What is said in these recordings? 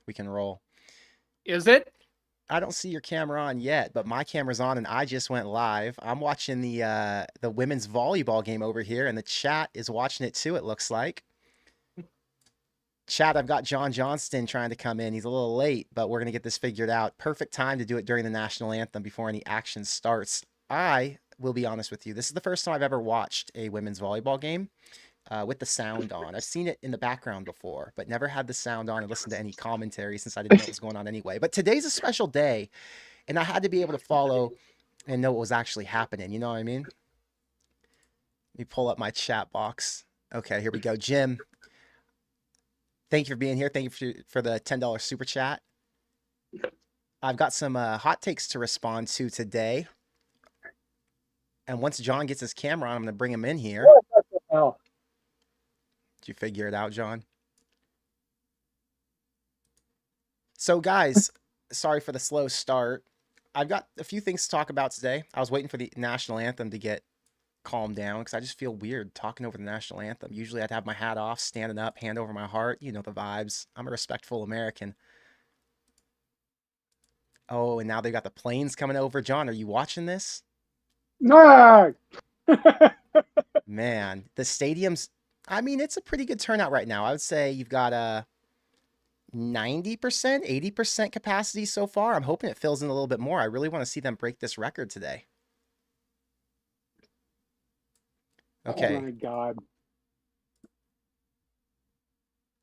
We can roll. Is it? I don't see your camera on yet, but my camera's on and I just went live. I'm watching the women's volleyball game over here, and the chat is watching it too, it looks like. Chat, I've got John Johnston trying to come in. He's a little late, but we're gonna get this figured out. Perfect time to do it during the national anthem before any action starts. I will be honest with you. This is the first time I've ever watched a women's volleyball game with the sound on. I've seen it in the background before, but never had the sound on and listened to any commentary since I didn't know what was going on anyway. But today's a special day, and I had to be able to follow and know what was actually happening. You know what I mean? Let me pull up my chat box. Okay, here we go. Jim, thank you for being here. Thank you for the $10 super chat. I've got some hot takes to respond to today. And once John gets his camera on, I'm going to bring him in here. Oh, Did you figure it out, John? So, guys, sorry for the slow start. I've got a few things to talk about today. I was waiting for the national anthem to get calmed down because I just feel weird talking over the national anthem. Usually I'd have my hat off, standing up, hand over my heart. You know the vibes. I'm a respectful American. Oh, and now they've got the planes coming over. John, are you watching this? no. Man, the stadium's, I mean, it's a pretty good turnout right now. I would say you've got a 90%, 80% capacity so far. I'm hoping it fills in a little bit more. I really want to see them break this record today. Oh Okay. my God.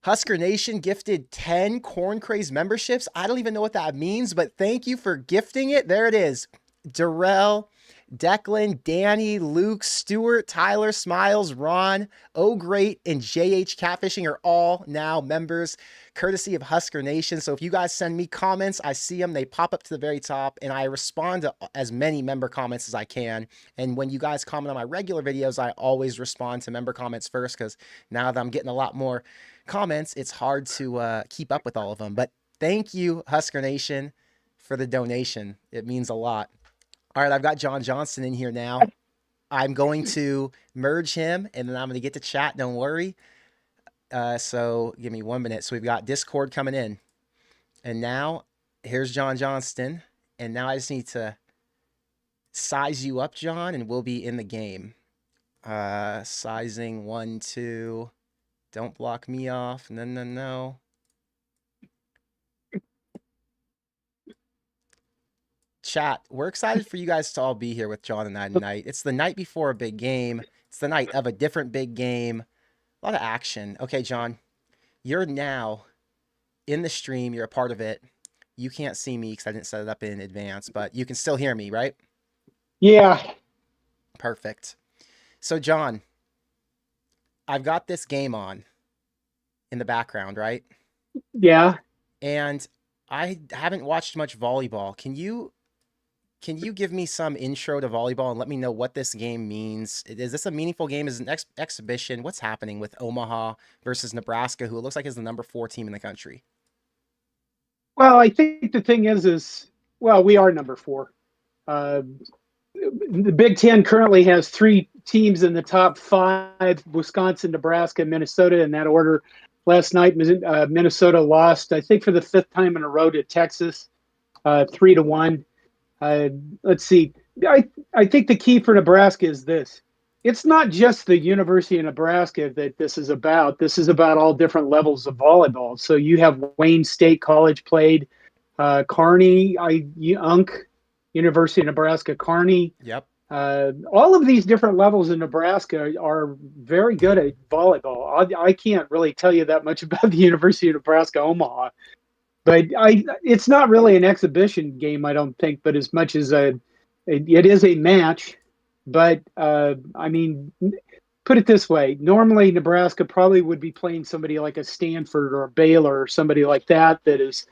Husker Nation gifted 10 Corn Craze memberships. I don't even know what that means, but thank you for gifting it. There it is. Darrell, Declan, Danny, Luke, Stuart, Tyler, Smiles, Ron, Oh Great, and JH Catfishing are all now members, courtesy of Husker Nation. So if you guys send me comments, I see them. They pop up to the very top, and I respond to as many member comments as I can. And when you guys comment on my regular videos, I always respond to member comments first because now that I'm getting a lot more comments, it's hard to keep up with all of them. But thank you, Husker Nation, for the donation. It means a lot. All right, I've got John Johnston in here now. I'm going to merge him, and then I'm going to get to chat. Don't worry. So give me 1 minute. So we've got Discord coming in. And now here's John Johnston. And now I just need to size you up, John, and we'll be in the game. Sizing 1, 2. Don't block me off. No, no, no. Chat, we're excited for you guys to all be here with John and I tonight. It's the night before a big game. It's the night of a different big game. A lot of action. Okay, John, you're now in the stream. You're a part of it. You can't see me because I didn't set it up in advance, but you can still hear me, right? Yeah. Perfect. So, John, I've got this game on in the background, right? Yeah. And I haven't watched much volleyball. Can you give me some intro to volleyball and let me know what this game means? Is this a meaningful game? Is it an exhibition? What's happening with Omaha versus Nebraska, who it looks like is the #4 team in the country? Well, I think the thing is, well, we are number 4. Uh, the Big Ten currently has 3 teams in the top 5: Wisconsin, Nebraska, Minnesota, in that order. Last night, Minnesota lost, I think, for the 5th time in a row to Texas, 3-1. Let's see. I think the key for Nebraska is this. It's not just the University of Nebraska that this is about. This is about all different levels of volleyball. So you have Wayne State College played, Kearney, UNC, University of Nebraska, Kearney. Yep. All of these different levels in Nebraska are very good at volleyball. I can't really tell you that much about the University of Nebraska Omaha, but it's not really an exhibition game, I don't think, but as much as it is a match. But I mean, put it this way: normally Nebraska probably would be playing somebody like a Stanford or a Baylor or somebody like that. That is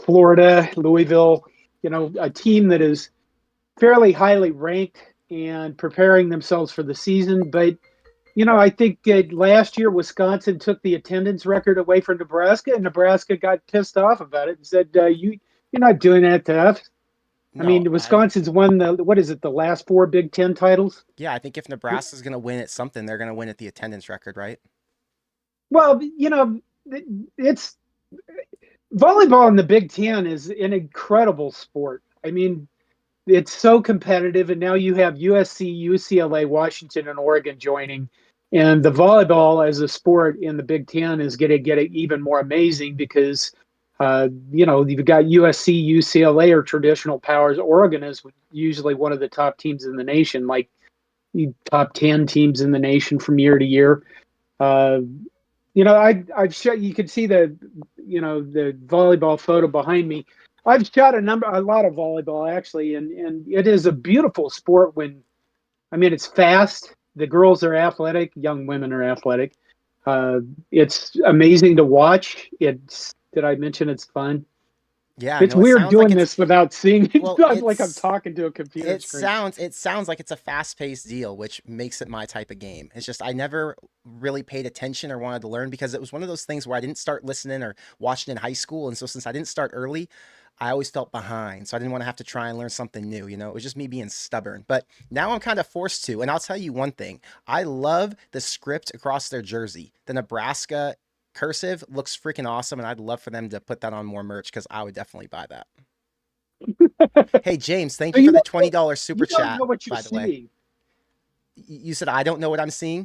Florida, Louisville, a team that is fairly highly ranked and preparing themselves for the season. But I think last year Wisconsin took the attendance record away from Nebraska, and Nebraska got pissed off about it and said, "You're not doing that to us." I No, mean, Wisconsin's won the last 4 Big Ten titles? yeah, I think if Nebraska's going to win at something, they're going to win at the attendance record, right? Well, it's Volleyball in the Big Ten is an incredible sport. I mean, it's so competitive, and now you have USC, UCLA, Washington, and Oregon joining, and the volleyball as a sport in the Big Ten is going to get even more amazing because, you've got USC, UCLA are traditional powers. Oregon is usually one of the top teams in the nation, like top 10 teams in the nation from year to year. Uh, I've shot. You can see the volleyball photo behind me. I've shot a lot of volleyball actually, and it is a beautiful sport. I mean, it's fast. The girls are athletic. Young women are athletic. It's amazing to watch. Did I mention it's fun? Yeah, It's no, it weird sounds like doing it's this without seeing it. It's well, not like I'm it's talking to a computer screen. it sounds like it's a fast-paced deal, which makes it my type of game. It's just I never really paid attention or wanted to learn because it was one of those things where I didn't start listening or watching in high school, and so since I didn't start early, I always felt behind. So I didn't want to have to try and learn something new, you know. It was just me being stubborn. But now I'm kind of forced to, and I'll tell you one thing. I love the script across their jersey. The Nebraska cursive looks freaking awesome, and I'd love for them to put that on more merch because I would definitely buy that. Hey, James, thank So you for the $20 super you don't chat, know what you're by the way. seeing. You said, I don't know what I'm seeing.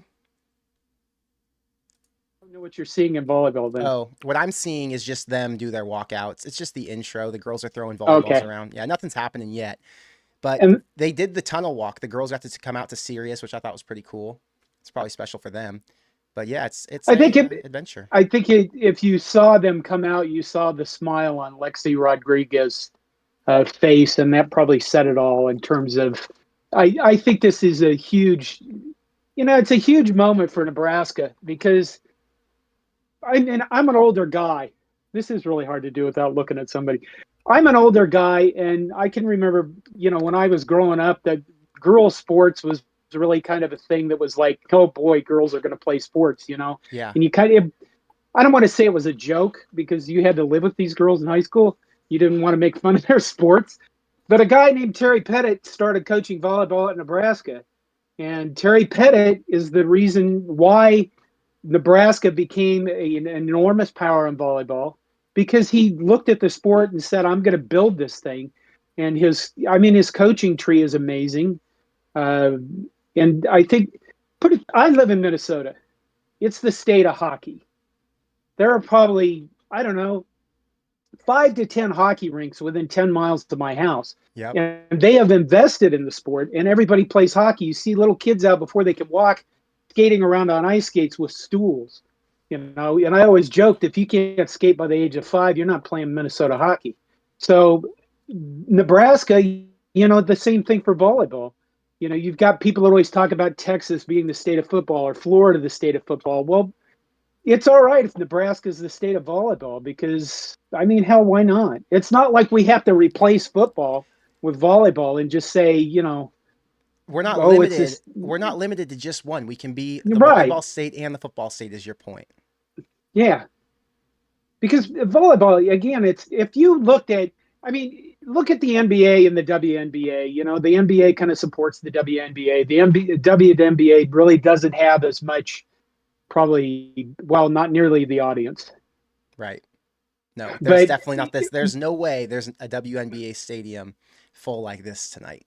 You don't know what you're seeing in volleyball then. Oh, what I'm seeing is just them do their walkouts. It's just the intro. The girls are throwing volleyballs Okay. around. Yeah, nothing's happening yet. But And they did the tunnel walk. The girls got to come out to Sirius, which I thought was pretty cool. It's probably special for them. But yeah, it's I think a it, adventure. if you saw them come out, you saw the smile on Lexi Rodriguez's face, and that probably said it all in terms of. I think this is a huge, it's a huge moment for Nebraska because I'm an older guy. This is really hard to do without looking at somebody. I'm an older guy, and I can remember, when I was growing up, that girls' sports was really kind of a thing that was like, oh boy, girls are going to play sports. Yeah. And you kind of, I don't want to say it was a joke because you had to live with these girls in high school. You didn't want to make fun of their sports. But a guy named Terry Pettit started coaching volleyball at Nebraska. And Terry Pettit is the reason why Nebraska became an enormous power in volleyball because he looked at the sport and said, I'm going to build this thing. And his coaching tree is amazing. Uh, and I think, I live in Minnesota. It's the state of hockey. There are probably, I don't know, 5 to 10 hockey rinks within 10 miles to my house. Yep. And they have invested in the sport, and everybody plays hockey. You see little kids out before they can walk, skating around on ice skates with stools. And I always joked, if you can't skate by the age of 5, you're not playing Minnesota hockey. So Nebraska, the same thing for volleyball. You've got people that always talk about Texas being the state of football or Florida the state of football. Well, it's all right if Nebraska is the state of volleyball because, I mean, hell, why not? It's not like we have to replace football with volleyball and just say, We're not oh, it's limited. this. We're not limited to just one. We can be the Right. volleyball state and the football state is your point. Yeah. Because volleyball, again, if you looked at, I mean, look at the NBA and the WNBA. The NBA kind of supports the WNBA. The WNBA really doesn't have as much, probably, well, not nearly the audience. Right. No, there's But definitely not this. There's no way there's a WNBA stadium full like this tonight.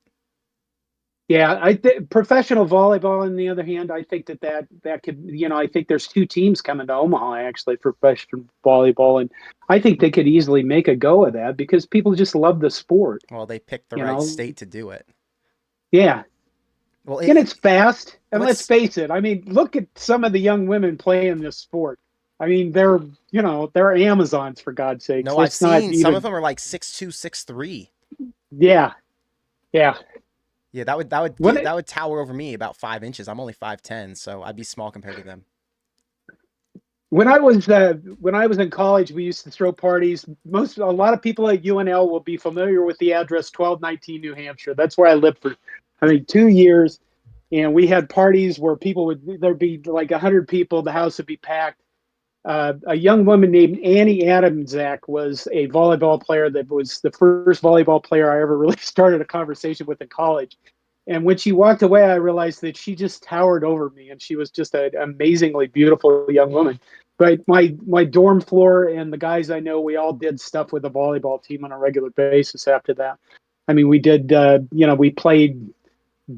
yeah, professional volleyball, on the other hand, I think that could, I think there's 2 teams coming to Omaha actually for professional volleyball, and I think they could easily make a go of that because people just love the sport. Well, they picked the You right know, state to do it. yeah, Well, and it's fast. And let's what's face it, I mean, look at some of the young women playing this sport. I mean, they're Amazons for God's sakes. no, I've It's not seen some of even. them are like 6'2", 6'3". Yeah, yeah. Yeah, that When it, would tower over me about 5 inches. I'm only 5'10", so I'd be small compared to them. When I was in college, we used to throw parties. A lot of people at UNL will be familiar with the address 1219 New Hampshire. That's where I lived for, I think, 2 years. And we had parties where there'd be like 100 people. The house would be packed. A young woman named Annie Adamczak was a volleyball player that was the first volleyball player I ever really started a conversation with in college. And when she walked away, I realized that she just towered over me, and she was just an amazingly beautiful young woman. But my dorm floor and the guys I know, we all did stuff with the volleyball team on a regular basis after that. I mean, we did, we played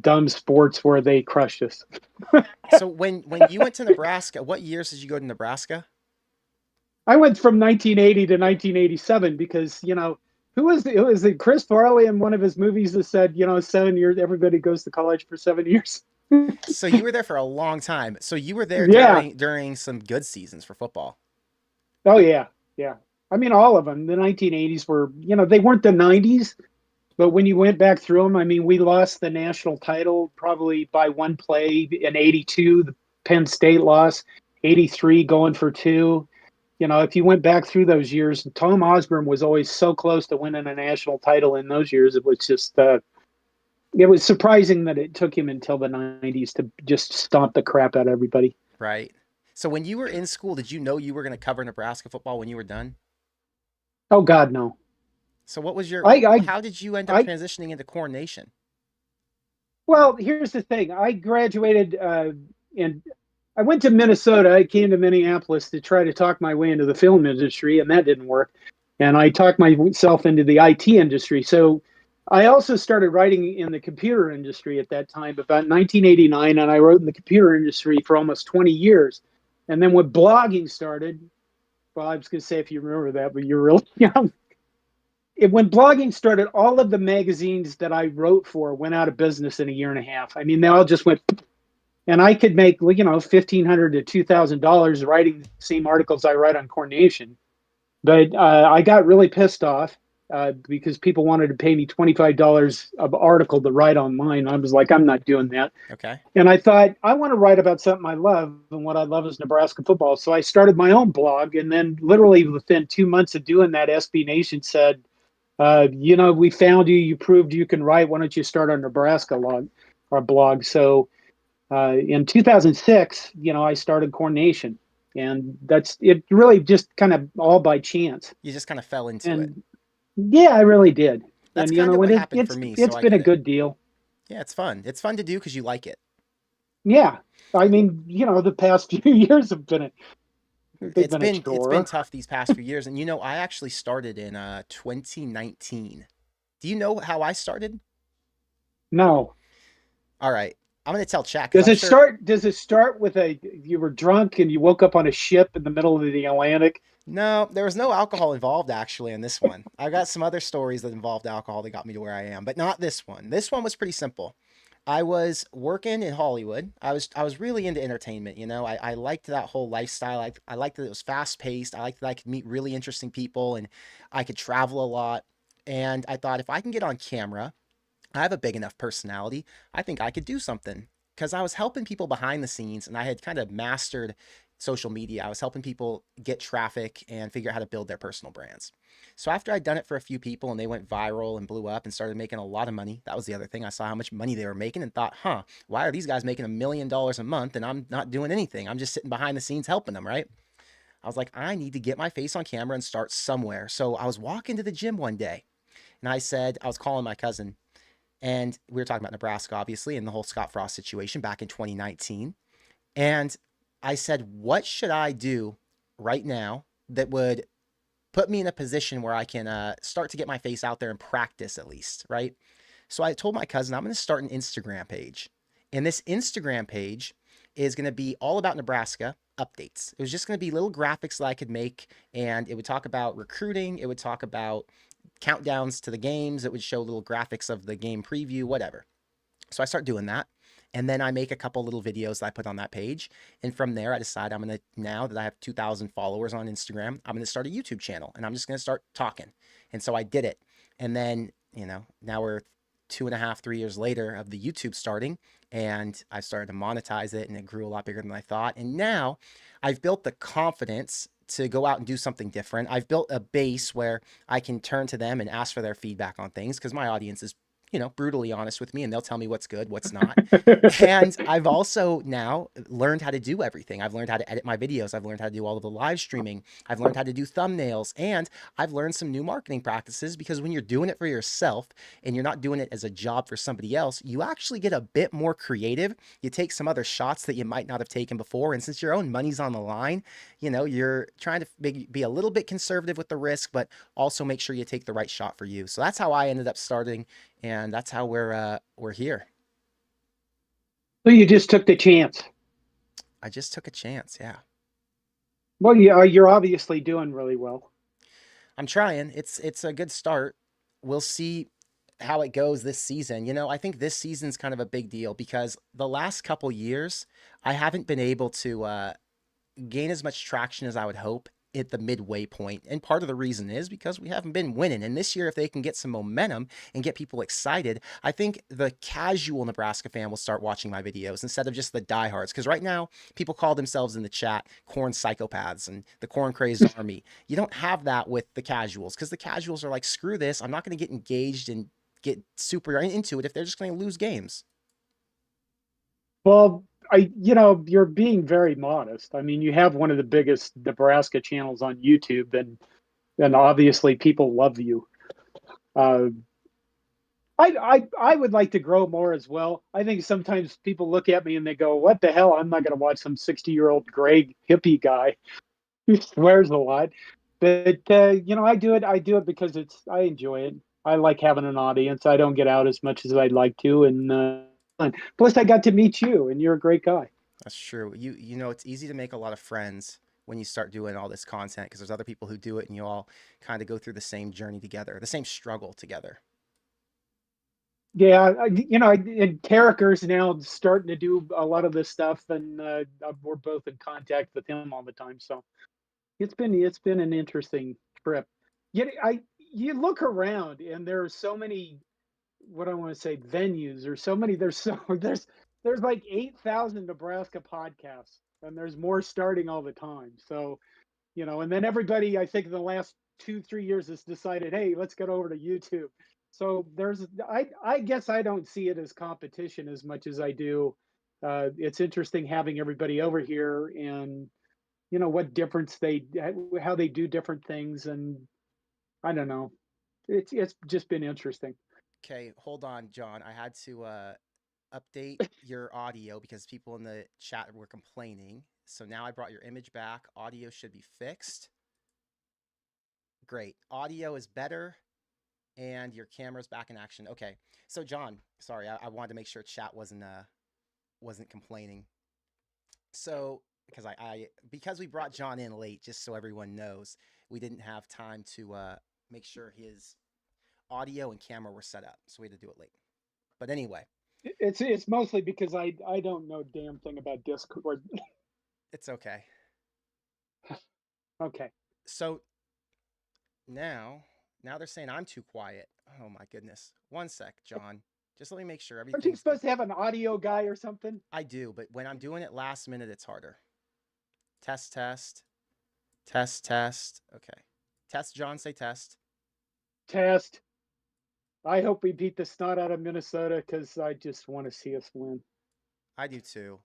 dumb sports where they crushed us. So when you went to Nebraska, what years did you go to Nebraska? I went from 1980 to 1987 because, it was it Chris Farley in one of his movies that said, 7 years, everybody goes to college for 7 years. So you were there for a long time. So you were there Yeah. during some good seasons for football. Oh, yeah. Yeah. I mean, all of them. The 1980s were, they weren't the 90s, but when you went back through them, I mean, we lost the national title probably by one play in 82, the Penn State loss, 83 going for two. If you went back through those years, Tom Osborne was always so close to winning a national title in those years. It was just, it was surprising that it took him until the 90s to just stomp the crap out of everybody. Right. So when you were in school, did you know you were going to cover Nebraska football when you were done? Oh God, no. So what was I, I, how did you end up I, transitioning into coordination? well, here's the thing. I graduated, and I went to Minnesota. I came to Minneapolis to try to talk my way into the film industry, and that didn't work. And I talked myself into the IT industry. So I also started writing in the computer industry at that time, about 1989, and I wrote in the computer industry for almost 20 years. And then when blogging started, well, I was going to say if you remember that, but you're really young. When blogging started, all of the magazines that I wrote for went out of business in a year and a half. I mean, they all just went, and I could make, $1,500 to $2,000 writing the same articles I write on coordination. But I got really pissed off because people wanted to pay me $25 an article to write online. I was like, I'm not doing that. Okay. And I thought, I want to write about something I love, and what I love is Nebraska football. So I started my own blog, and then literally within 2 months of doing that, SB Nation said, we found you. You proved you can write. Why don't you start our Nebraska log, our blog? So in 2006, I started coordination, and that's it. Really, just kind of all by chance. You just kind of fell into it. And yeah, I really did. That's And kind of what it, happened for me, so it's I been a get it. good deal. Yeah, it's fun. It's fun to do because you like it. Yeah, I mean, the past few years have been they've been a It's been chore. tough these past few years, and I actually started in 2019. Do you know how I started? No, All right, I'm gonna tell chat because does I'm it sure. start? Does it start with you were drunk and you woke up on a ship in the middle of the Atlantic? No, there was no alcohol involved actually in this one. I got some other stories that involved alcohol that got me to where I am, but not this one. This one was pretty simple. I was working in Hollywood. I was really into entertainment, I liked that whole lifestyle. I liked that it was fast paced. I liked that I could meet really interesting people and I could travel a lot. And I thought if I can get on camera, I have a big enough personality. I think I could do something because I was helping people behind the scenes and I had kind of mastered social media. I was helping people get traffic and figure out how to build their personal brands. So after I'd done it for a few people and they went viral and blew up and started making a lot of money, that was the other thing. I saw how much money they were making and thought, why are these guys making $1 million a month and I'm not doing anything? I'm just sitting behind the scenes helping them, right? I was like, I need to get my face on camera and start somewhere. So I was walking to the gym one day and I was calling my cousin and we were talking about Nebraska, obviously, and the whole Scott Frost situation back in 2019. And I said, what should I do right now that would put me in a position where I can start to get my face out there and practice at least, right? So I told my cousin, I'm going to start an Instagram page. And this Instagram page is going to be all about Nebraska updates. It was just going to be little graphics that I could make, and it would talk about recruiting. It would talk about countdowns to the games. It would show little graphics of the game preview, whatever. So I start doing that. And then I make a couple little videos that I put on that page. And from there, I decide now that I have 2,000 followers on Instagram, I'm going to start a YouTube channel and I'm just going to start talking. And so I did it. And then, now we're 2.5, 3 years later of the YouTube starting and I started to monetize it and it grew a lot bigger than I thought. And now I've built the confidence to go out and do something different. I've built a base where I can turn to them and ask for their feedback on things because my audience is brutally honest with me, and they'll tell me what's good, what's not. And I've also now learned how to do everything. I've learned how to edit my videos. I've learned how to do all of the live streaming. I've learned how to do thumbnails, and I've learned some new marketing practices, because when you're doing it for yourself and you're not doing it as a job for somebody else, you actually get a bit more creative. You take some other shots that you might not have taken before. And since your own money's on the line, you're trying to be a little bit conservative with the risk, but also make sure you take the right shot for you. So that's how I ended up starting, and that's how we're here. So you just took the chance. I just took a chance. Yeah. Well, yeah, you're obviously doing really well. I'm trying. It's a good start. We'll see how it goes this season. I think this season's kind of a big deal, because the last couple years I haven't been able to gain as much traction as I would hope at the midway point. And part of the reason is because we haven't been winning. And this year, if they can get some momentum and get people excited, I think the casual Nebraska fan will start watching my videos instead of just the diehards. Because right now, people call themselves in the chat corn psychopaths and the corn crazed army. You don't have that with the casuals, because the casuals are like, screw this. I'm not going to get engaged and get super into it if they're just going to lose games. Well, you're being very modest. I mean, you have one of the biggest Nebraska channels on YouTube, and obviously people love you. Uh, I would like to grow more as well. I think sometimes people look at me and they go, "What the hell? I'm not going to watch some 60-year-old gray hippie guy who swears a lot." But I do it. I do it because I enjoy it. I like having an audience. I don't get out as much as I'd like to, and plus I got to meet you, and you're a great guy. That's true. It's easy to make a lot of friends when you start doing all this content, because there's other people who do it, and you all kind of go through the same journey together, the same struggle together. Yeah, and Carricker's now starting to do a lot of this stuff, and we're both in contact with him all the time. So it's been an interesting trip. Yet you look around, and there are so many, what I want to say, venues. There's so many. There's like 8,000 Nebraska podcasts, and there's more starting all the time. So and then everybody, I think, in the last 2-3 years has decided, hey, let's get over to YouTube. So I guess I don't see it as competition as much as I do. It's interesting having everybody over here, and what difference how they do different things, and I don't know. It's just been interesting. Okay, hold on, John. I had to update your audio because people in the chat were complaining. So now I brought your image back. Audio should be fixed. Great. Audio is better, and your camera's back in action. Okay. So John, sorry, I wanted to make sure chat wasn't complaining. So because we brought John in late, just so everyone knows, we didn't have time to make sure his audio and camera were set up, so we had to do it late. But anyway, It's mostly because I don't know damn thing about Discord. it's okay. Okay. So now they're saying I'm too quiet. Oh my goodness. One sec, John. Just let me make sure Aren't you everything's good. supposed to have an audio guy or something? I do, but when I'm doing it last minute, it's harder. Test, test, test, test. Okay. Test, John, say test. Test. I hope we beat the snot out of Minnesota, because I just want to see us win. I do too.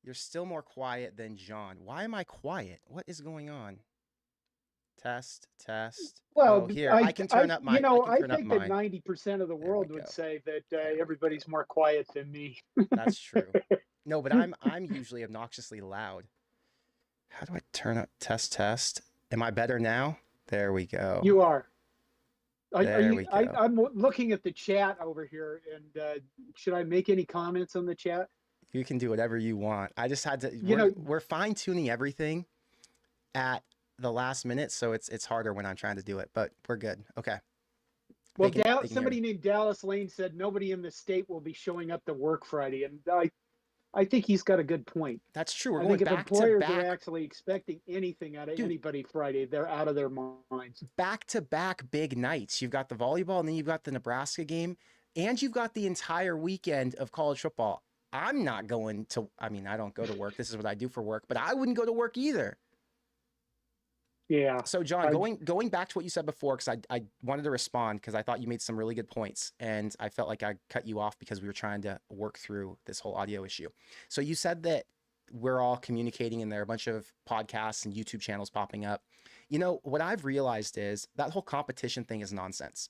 You're still more quiet than John. Why am I quiet? What is going on? Test, test. Well, Oh, here, I can turn up my I can I turn up think that mine. 90% of the There we world would go. say that There we go. everybody's more quiet than me. That's true. No, but I'm usually obnoxiously loud. How do I turn up test test? Am I better now? There we go. You are. Are There you? we go. I'm looking at the chat over here, and should I make any comments on the chat? You can do whatever you want. I just had to You know, we're fine-tuning everything at the last minute, so it's harder when I'm trying to do it, but we're good. Okay. well, They can hear me. somebody named Dallas Lane said nobody in the state will be showing up to work Friday, and I think he's got a good point. That's true. We're I going think if back to employers are back. actually expecting anything out of Dude, anybody Friday, they're out of their minds. back to back big nights. You've got the volleyball, and then you've got the Nebraska game, and you've got the entire weekend of college football. I'm not going to, I mean, I don't go to work. This is what I do for work, but I wouldn't go to work either. Yeah. So John, I, going back to what you said before, because I wanted to respond because I thought you made some really good points, and I felt like I cut you off because we were trying to work through this whole audio issue. So you said that we're all communicating, and there are a bunch of podcasts and YouTube channels popping up. You know what I've realized is that whole competition thing is nonsense.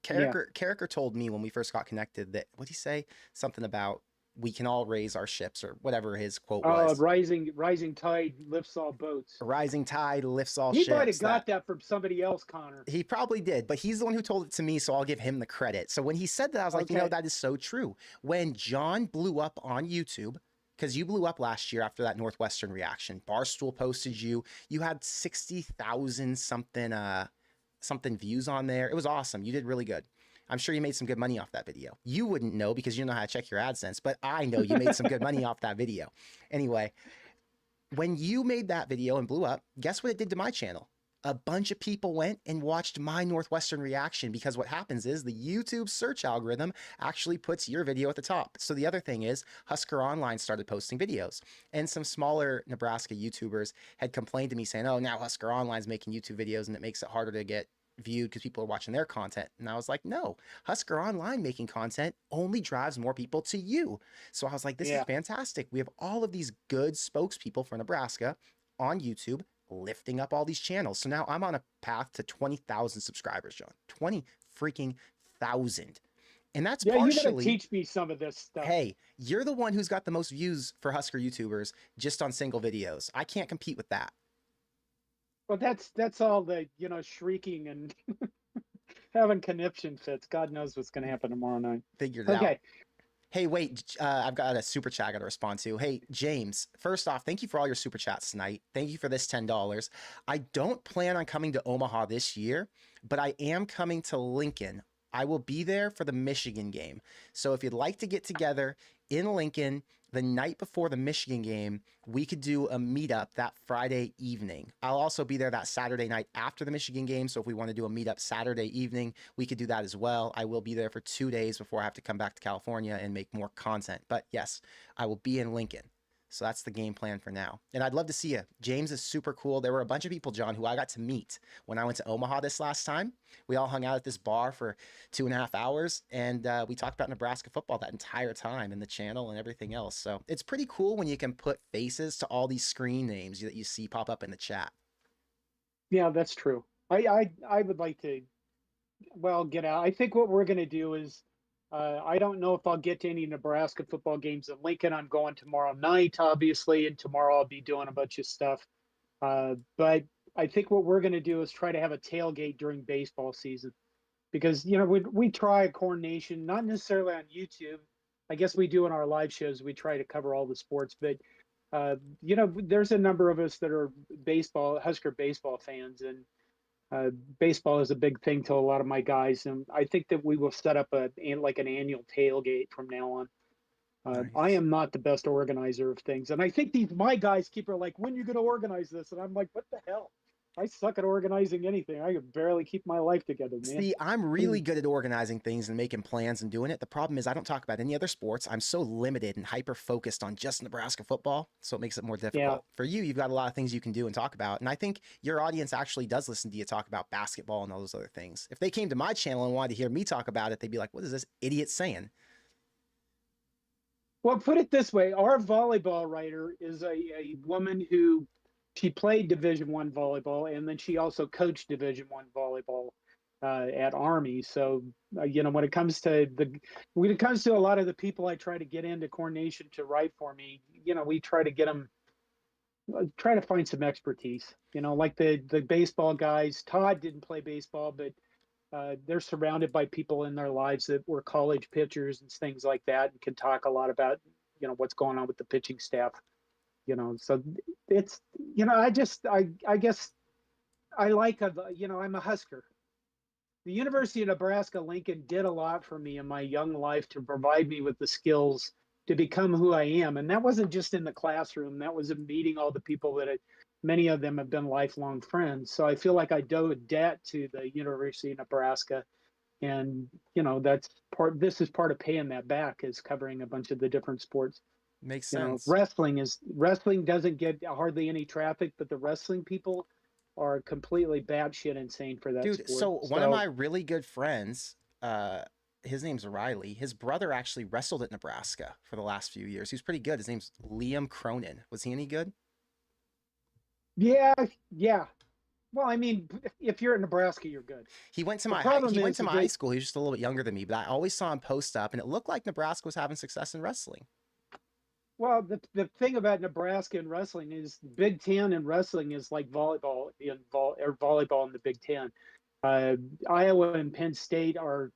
yeah. Carricker told me when we first got connected that what did he say? Something about we can all raise our ships or whatever his quote was. Rising tide lifts all boats. A rising tide lifts all He might ships. have got that from somebody else, Connor. He probably did, but he's the one who told it to me, so I'll give him the credit. So when he said that, I was like, Okay. that is so true. When John blew up on YouTube, because you blew up last year after that Northwestern reaction, Barstool posted you. You had 60,000 something views on there. It was awesome. You did really good. I'm sure you made some good money off that video. You wouldn't know because you don't know how to check your AdSense, but I know you made some good money off that video. Anyway, when you made that video and blew up, guess what it did to my channel? A bunch of people went and watched my Northwestern reaction because what happens is the YouTube search algorithm actually puts your video at the top. So the other thing is Husker Online started posting videos, and some smaller Nebraska YouTubers had complained to me saying, oh, now Husker Online's making YouTube videos and it makes it harder to get viewed because people are watching their content. And I was like, no, Husker Online making content only drives more people to you. So I was like, this is Yeah. fantastic. We have all of these good spokespeople for Nebraska on YouTube lifting up all these channels. So now I'm on a path to 20,000 subscribers, John. 20 freaking thousand. And that's Yeah, you gotta partially, teach me some of this stuff. hey, you're the one who's got the most views for Husker YouTubers just on single videos. I can't compete with that. Well, that's all the shrieking and having conniption fits. God knows what's going to happen tomorrow night. Figured it out. Okay. Hey, wait, I've got a super chat I got to respond to. Hey, James, first off, thank you for all your super chats tonight. Thank you for this $10. I don't plan on coming to Omaha this year, but I am coming to Lincoln. I will be there for the Michigan game. So if you'd like to get together in Lincoln the night before the Michigan game, we could do a meetup that Friday evening. I'll also be there that Saturday night after the Michigan game. So if we want to do a meetup Saturday evening, we could do that as well. I will be there for 2 days before I have to come back to California and make more content. But yes, I will be in Lincoln. So that's the game plan for now. And I'd love to see you. James is super cool. There were a bunch of people, John, who I got to meet when I went to Omaha this last time. We all hung out at this bar for 2.5 hours, and we talked about Nebraska football that entire time and the channel and everything else. So it's pretty cool when you can put faces to all these screen names that you see pop up in the chat. Yeah, that's true. I would like to, well, get out. I think what we're going to do is, I don't know if I'll get to any Nebraska football games in Lincoln. I'm going tomorrow night, obviously, and tomorrow I'll be doing a bunch of stuff. But I think what we're going to do is try to have a tailgate during baseball season because, we try Corn Nation, not necessarily on YouTube. I guess we do in our live shows. We try to cover all the sports, but there's a number of us that are Husker baseball fans, and baseball is a big thing to a lot of my guys. And I think that we will set up an annual tailgate from now on. I Nice. am not the best organizer of things, and I think my guys keep are like, "When are you going to organize this?" And I'm like, "What the hell? I suck at organizing anything. I could barely keep my life together, man." See, I'm really good at organizing things and making plans and doing it. The problem is I don't talk about any other sports. I'm so limited and hyper focused on just Nebraska football, so it makes it more Yeah. difficult. For you, you've got a lot of things you can do and talk about. And I think your audience actually does listen to you talk about basketball and all those other things. If they came to my channel and wanted to hear me talk about it, they'd be like, what is this idiot saying? Well, put it this way: our volleyball writer is a woman who she played Division I volleyball, and then she also coached Division I volleyball at Army. So when it comes to a lot of the people I try to get into Corn Nation to write for me, we try to get them, try to find some expertise. Like the baseball guys. Todd didn't play baseball, but they're surrounded by people in their lives that were college pitchers and things like that, and can talk a lot about what's going on with the pitching staff. So it's I guess I like I'm a Husker. The University of Nebraska Lincoln did a lot for me in my young life to provide me with the skills to become who I am, and that wasn't just in the classroom. That was in meeting all the people many of them have been lifelong friends. So I feel like I owe a debt to the University of Nebraska, and this is part of paying that back, is covering a bunch of the different sports. Makes sense. Wrestling doesn't get hardly any traffic, but the wrestling people are completely batshit insane for that Dude, sport. so one of So my really good friends, his name's Riley. His brother actually wrestled at Nebraska for the last few years. He was pretty good. His name's Liam Cronin. Was he any good? yeah, yeah. Well, I mean, if you're at Nebraska, you're good. He went to The my high, problem he went is to my high that, school. He was just a little bit younger than me, but I always saw him post up, and it looked like Nebraska was having success in wrestling. well, the thing about Nebraska and wrestling is Big Ten and wrestling is like volleyball or volleyball in the Big Ten. Uh, Iowa and Penn State are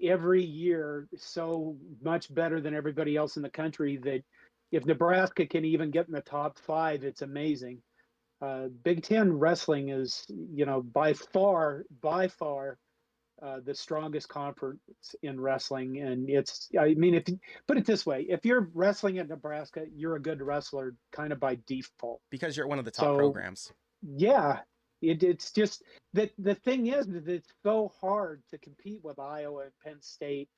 every year so much better than everybody else in the country that if Nebraska can even get in the top five, it's amazing. Big Ten wrestling is, by far, the strongest conference in wrestling. And I mean, if you put it this way, if you're wrestling at Nebraska, you're a good wrestler kind of by default. Because you're one of the top So, programs. yeah, it's just that the thing is that it's so hard to compete with Iowa and Penn State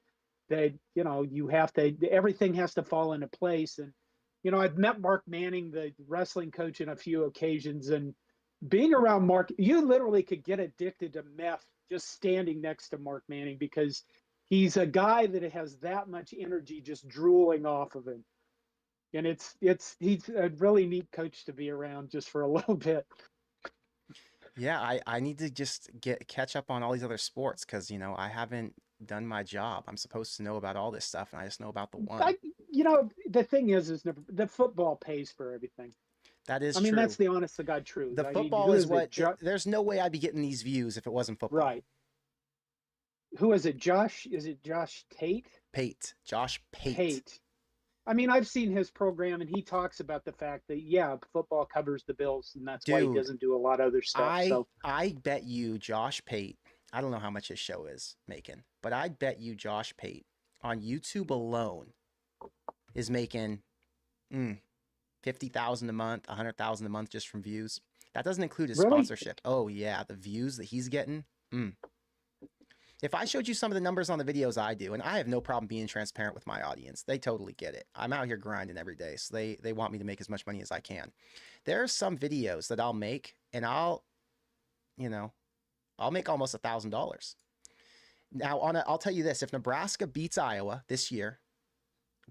that, you have to, everything has to fall into place. And, I've met Mark Manning, the wrestling coach, in a few occasions, and being around Mark, you literally could get addicted to meth just standing next to Mark Manning because he's a guy that has that much energy just drooling off of him. And he's a really neat coach to be around just for a little bit. Yeah, I need to just catch up on all these other sports because, I haven't done my job. I'm supposed to know about all this stuff, and I just know about the one. I, the thing is the football pays for everything. That is I mean, that's true. the honest to God truth. The I mean, football who is is it? what, there's no way I'd be getting these views if it wasn't football. Right. Who is it? Josh? Is it Josh Tate? Josh Pate. Pate. I mean, I've seen his program, and he talks about the fact that yeah, football covers the bills, and that's why he Dude, doesn't do a lot of other stuff. I So I bet you Josh Pate, I don't know how much his show is making, but I bet you Josh Pate on YouTube alone is making 50,000 a month, 100,000 a month just from views. That doesn't include his really, sponsorship. Oh yeah, the views that he's getting. If I showed you some of the numbers on the videos I do, and I have no problem being transparent with my audience, they totally get it. I'm out here grinding every day, so they want me to make as much money as I can. There are some videos that I'll make, and I'll make almost $1,000. Now, I'll tell you this: if Nebraska beats Iowa this year,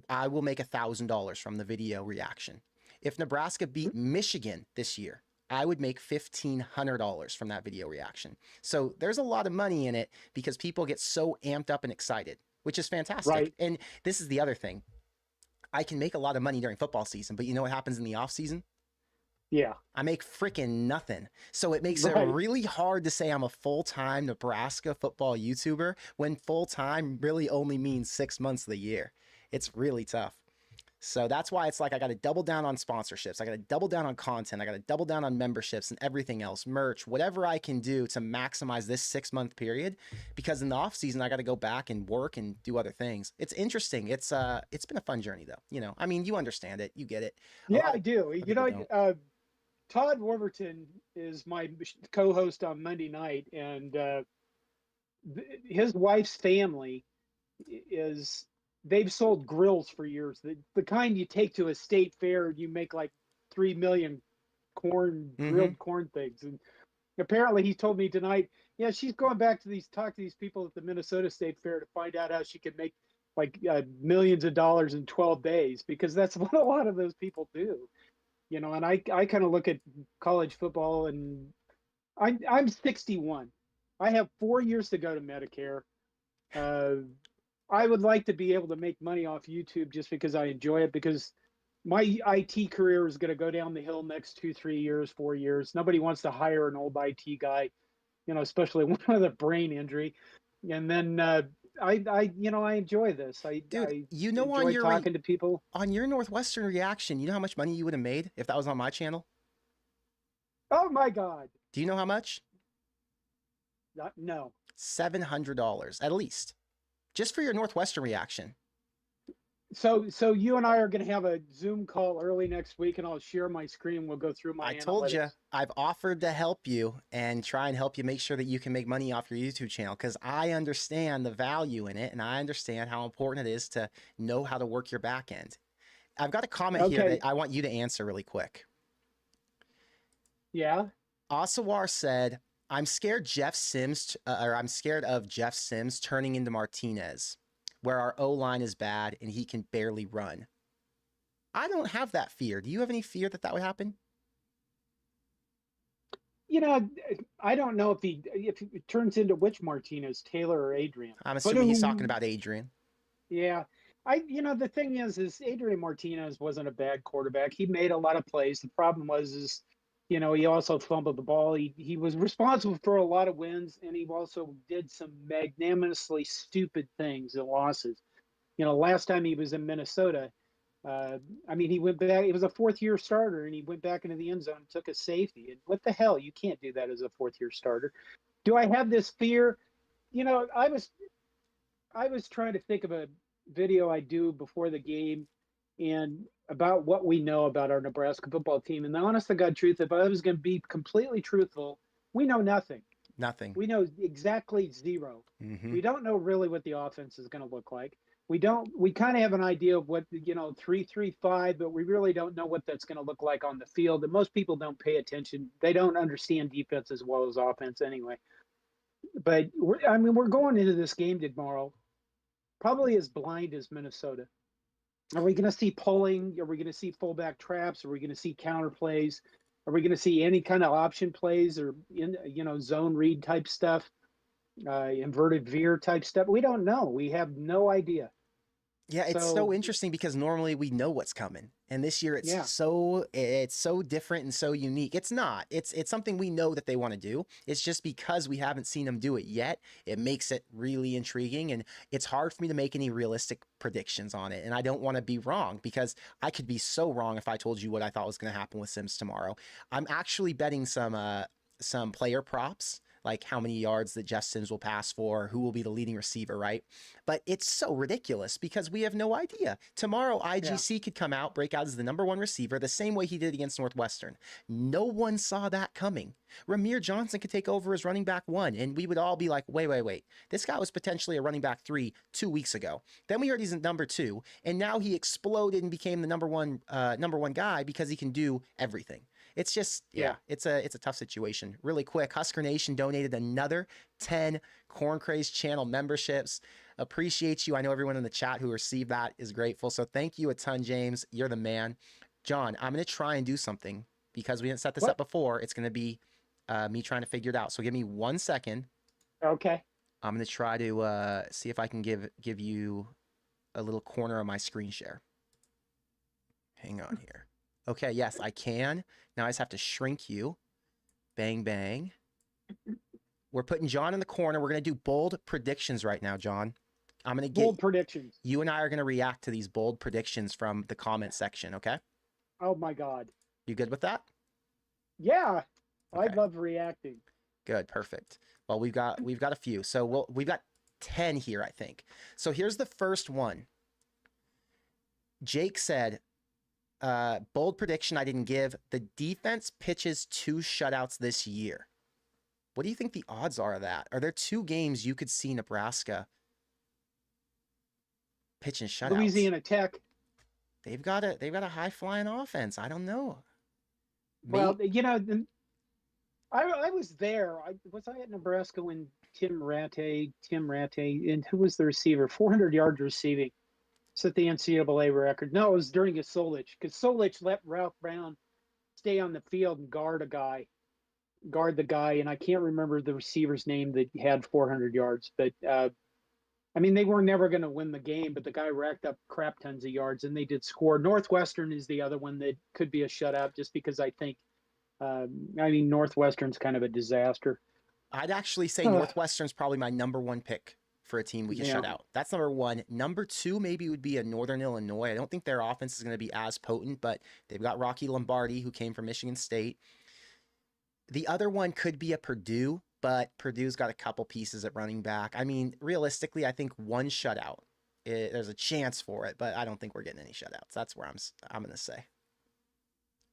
I will make $1,000 from the video reaction. If Nebraska beat Michigan this year, I would make $1,500 from that video reaction. So there's a lot of money in it because people get so amped up and excited, which is fantastic. right? And this is the other thing. I can make a lot of money during football season, but you know what happens in the off season? Yeah, I make freaking nothing. So it makes it right. really hard to say I'm a full-time Nebraska football YouTuber when full-time really only means 6 months of the year. It's really tough. So that's why it's like I got to double down on sponsorships. I got to double down on content. I got to double down on memberships and everything else, merch, whatever I can do to maximize this 6 month period. Because in the off season, I got to go back and work and do other things. It's interesting. It's been a fun journey though. I mean, you understand it, you get it. A Yeah, lot I do. of people don't. Todd Warburton is my co-host on Monday night, and his wife's family is they've sold grills for years. The kind you take to a state fair, and you make like 3 million Mm-hmm. grilled corn things. And apparently, he told me tonight, yeah, she's going back to talk to these people at the Minnesota State Fair to find out how she can make like millions of dollars in 12 days because that's what a lot of those people do. And I kind of look at college football, and I'm 61. I have 4 years to go to Medicare. Uh, I would like to be able to make money off YouTube just because I enjoy it, because my IT career is going to go down the hill next 2, 3 years, 4 years. Nobody wants to hire an old IT guy, especially one with a brain injury. And then I enjoy this. Dude, I enjoy talking to people. on your Northwestern reaction, you know how much money you would have made if that was on my channel? Oh my God. Do you know how much? No. $700 at least. Just for your Northwestern reaction. So you and I are going to have a Zoom call early next week, and I'll share my screen. We'll go through my I told you, analytics. I've offered to help you and try and help you make sure that you can make money off your YouTube channel because I understand the value in it and I understand how important it is to know how to work your back end. I've got a comment here Okay. that I want you to answer really quick. Yeah. Osawar said, I'm scared of Jeff Sims turning into Martinez, where our O-line is bad and he can barely run. I don't have that fear. Do you have any fear that that would happen? You know, I don't know if it turns into which Martinez, Taylor or Adrian. I'm But assuming he's talking about Adrian. yeah, the thing is Adrian Martinez wasn't a bad quarterback. He made a lot of plays. The problem was he also fumbled the ball. He was responsible for a lot of wins, and he also did some magnanimously stupid things and losses. Last time he was in Minnesota, uh, he went back. He was a fourth-year starter, and he went back into the end zone and took a safety. And what the hell? You can't do that as a fourth-year starter. Do I have this fear? I was trying to think of a video I do before the game and about what we know about our Nebraska football team. And the honest to God truth, if I was going to be completely truthful, we know nothing. Nothing. We know exactly zero. Mm-hmm. We don't know really what the offense is going to look like. We kind of have an idea of what, 3-3-5, but we really don't know what that's going to look like on the field. And most people don't pay attention. They don't understand defense as well as offense anyway. But we're going into this game tomorrow probably as blind as Minnesota. Are we going to see pulling? Are we going to see fullback traps? Are we going to see counter plays? Are we going to see any kind of option plays or zone read type stuff, inverted veer type stuff? We don't know. We have no idea. Yeah, it's so interesting because normally we know what's coming. And this year it's so different and so unique. It's not. It's something we know that they want to do. It's just because we haven't seen them do it yet, it makes it really intriguing, and it's hard for me to make any realistic predictions on it. And I don't want to be wrong because I could be so wrong if I told you what I thought was going to happen with Sims tomorrow. I'm actually betting some player props, like how many yards that Jeff Sims will pass for, who will be the leading receiver, right? But it's so ridiculous because we have no idea. Tomorrow, IGC could come out, break out as the number one receiver, the same way he did against Northwestern. No one saw that coming. Ramir Johnson could take over as running back 1, and we would all be like, wait. This guy was potentially a running back 3 2 weeks ago. Then we heard he's in number 2, and now he exploded and became the number one guy because he can do everything. It's just, it's a tough situation. Really quick, Husker Nation donated another 10 Corn Craze channel memberships. Appreciate you. I know everyone in the chat who received that is grateful. So thank you a ton, James. You're the man. John, I'm going to try and do something because we didn't set this up before. It's going to be me trying to figure it out. So give me 1 second. Okay. I'm going to try to see if I can give you a little corner of my screen share. Hang on here. Okay, yes, I can. Now I just have to shrink you. Bang, bang. We're putting John in the corner. We're going to do bold predictions right now, John. I'm going to get bold predictions. You and I are going to react to these bold predictions from the comment section, okay? Oh my God. You good with that? Yeah. Okay. I love reacting. Good, perfect. Well, we've got a few. So we've got 10 here, I think. So here's the first one. Jake said, bold prediction I didn't give. The defense pitches 2 shutouts this year. What do you think the odds are of that? Are there 2 games you could see Nebraska pitching shutouts? Louisiana Tech. They've got a high flying offense. I don't know. Well, I was there. Was I at Nebraska when Tim Rattay, and who was the receiver? 400 yards receiving. Set the NCAA record. No, it was during a Solich, because Solich let Ralph Brown stay on the field and guard the guy, and I can't remember the receiver's name that had 400 yards. But they were never going to win the game, but the guy racked up crap tons of yards, and they did score. Northwestern is the other one that could be a shutout, just because I think, Northwestern's kind of a disaster. I'd actually say Northwestern's probably my number 1 pick for a team we can shut out. That's number 1. Number 2 maybe would be a Northern Illinois. I don't think their offense is going to be as potent, but they've got Rocky Lombardi, who came from Michigan State. The other one could be a Purdue, but Purdue's got a couple pieces at running back. Realistically, I think 1 shutout. There's a chance for it, but I don't think we're getting any shutouts. That's where I'm going to say.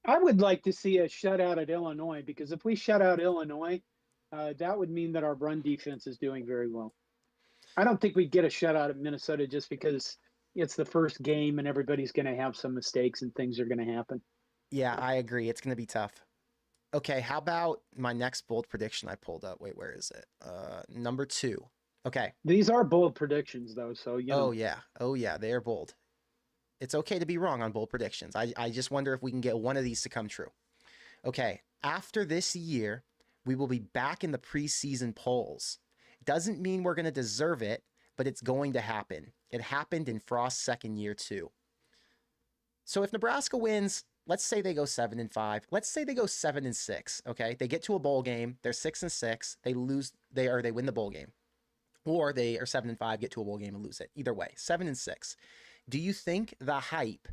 I would like to see a shutout at Illinois, because if we shut out Illinois, that would mean that our run defense is doing very well. I don't think we'd get a shutout at Minnesota just because it's the first game and everybody's going to have some mistakes and things are going to happen. Yeah, I agree. It's going to be tough. Okay, how about my next bold prediction I pulled up? Wait, where is it? Number 2. Okay. These are bold predictions, though, so Oh yeah. Oh yeah, they are bold. It's okay to be wrong on bold predictions. I just wonder if we can get one of these to come true. Okay, after this year, we will be back in the preseason polls. Doesn't mean we're going to deserve it, but it's going to happen. It happened in Frost's second year too. So if Nebraska wins, let's say they go 7-5. Let's say they go 7-6. Okay, they get to a bowl game. They're 6-6. They lose. They win the bowl game, or they are 7-5, get to a bowl game and lose it. Either way, 7-6. Do you think the hype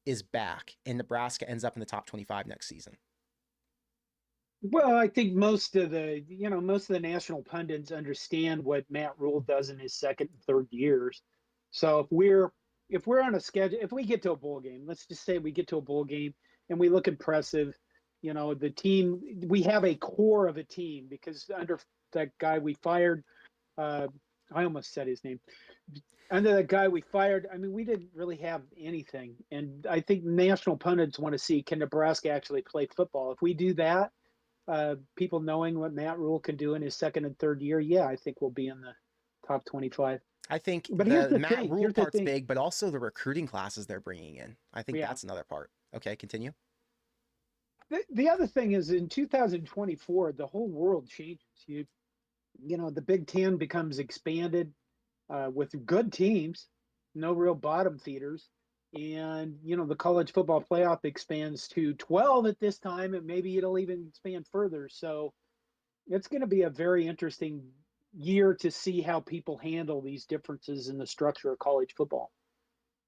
is back and Nebraska ends up in the top 25 next season? well, I think most of the national pundits understand what Matt Rule does in his second and third years. So if we're on a schedule, if we get to a bowl game, let's just say we get to a bowl game and we look impressive, the team, we have a core of a team because under that guy we fired, uh, I almost said his name. Under the guy we fired, I mean, we didn't really have anything. And I think national pundits want to see, can Nebraska actually play football? If we do that, people knowing what Matt Rule can do in his second and third year, yeah, I think we'll be in the top 25. I think But here's the the Matt thing. Rule Here's the part's thing. big, but also the recruiting classes they're bringing in. I think Yeah. that's another part. Okay, continue. The other thing is in 2024, the whole world changes. The Big Ten becomes expanded with good teams, no real bottom feeders. And, the college football playoff expands to 12 at this time, and maybe it'll even expand further. So it's going to be a very interesting year to see how people handle these differences in the structure of college football.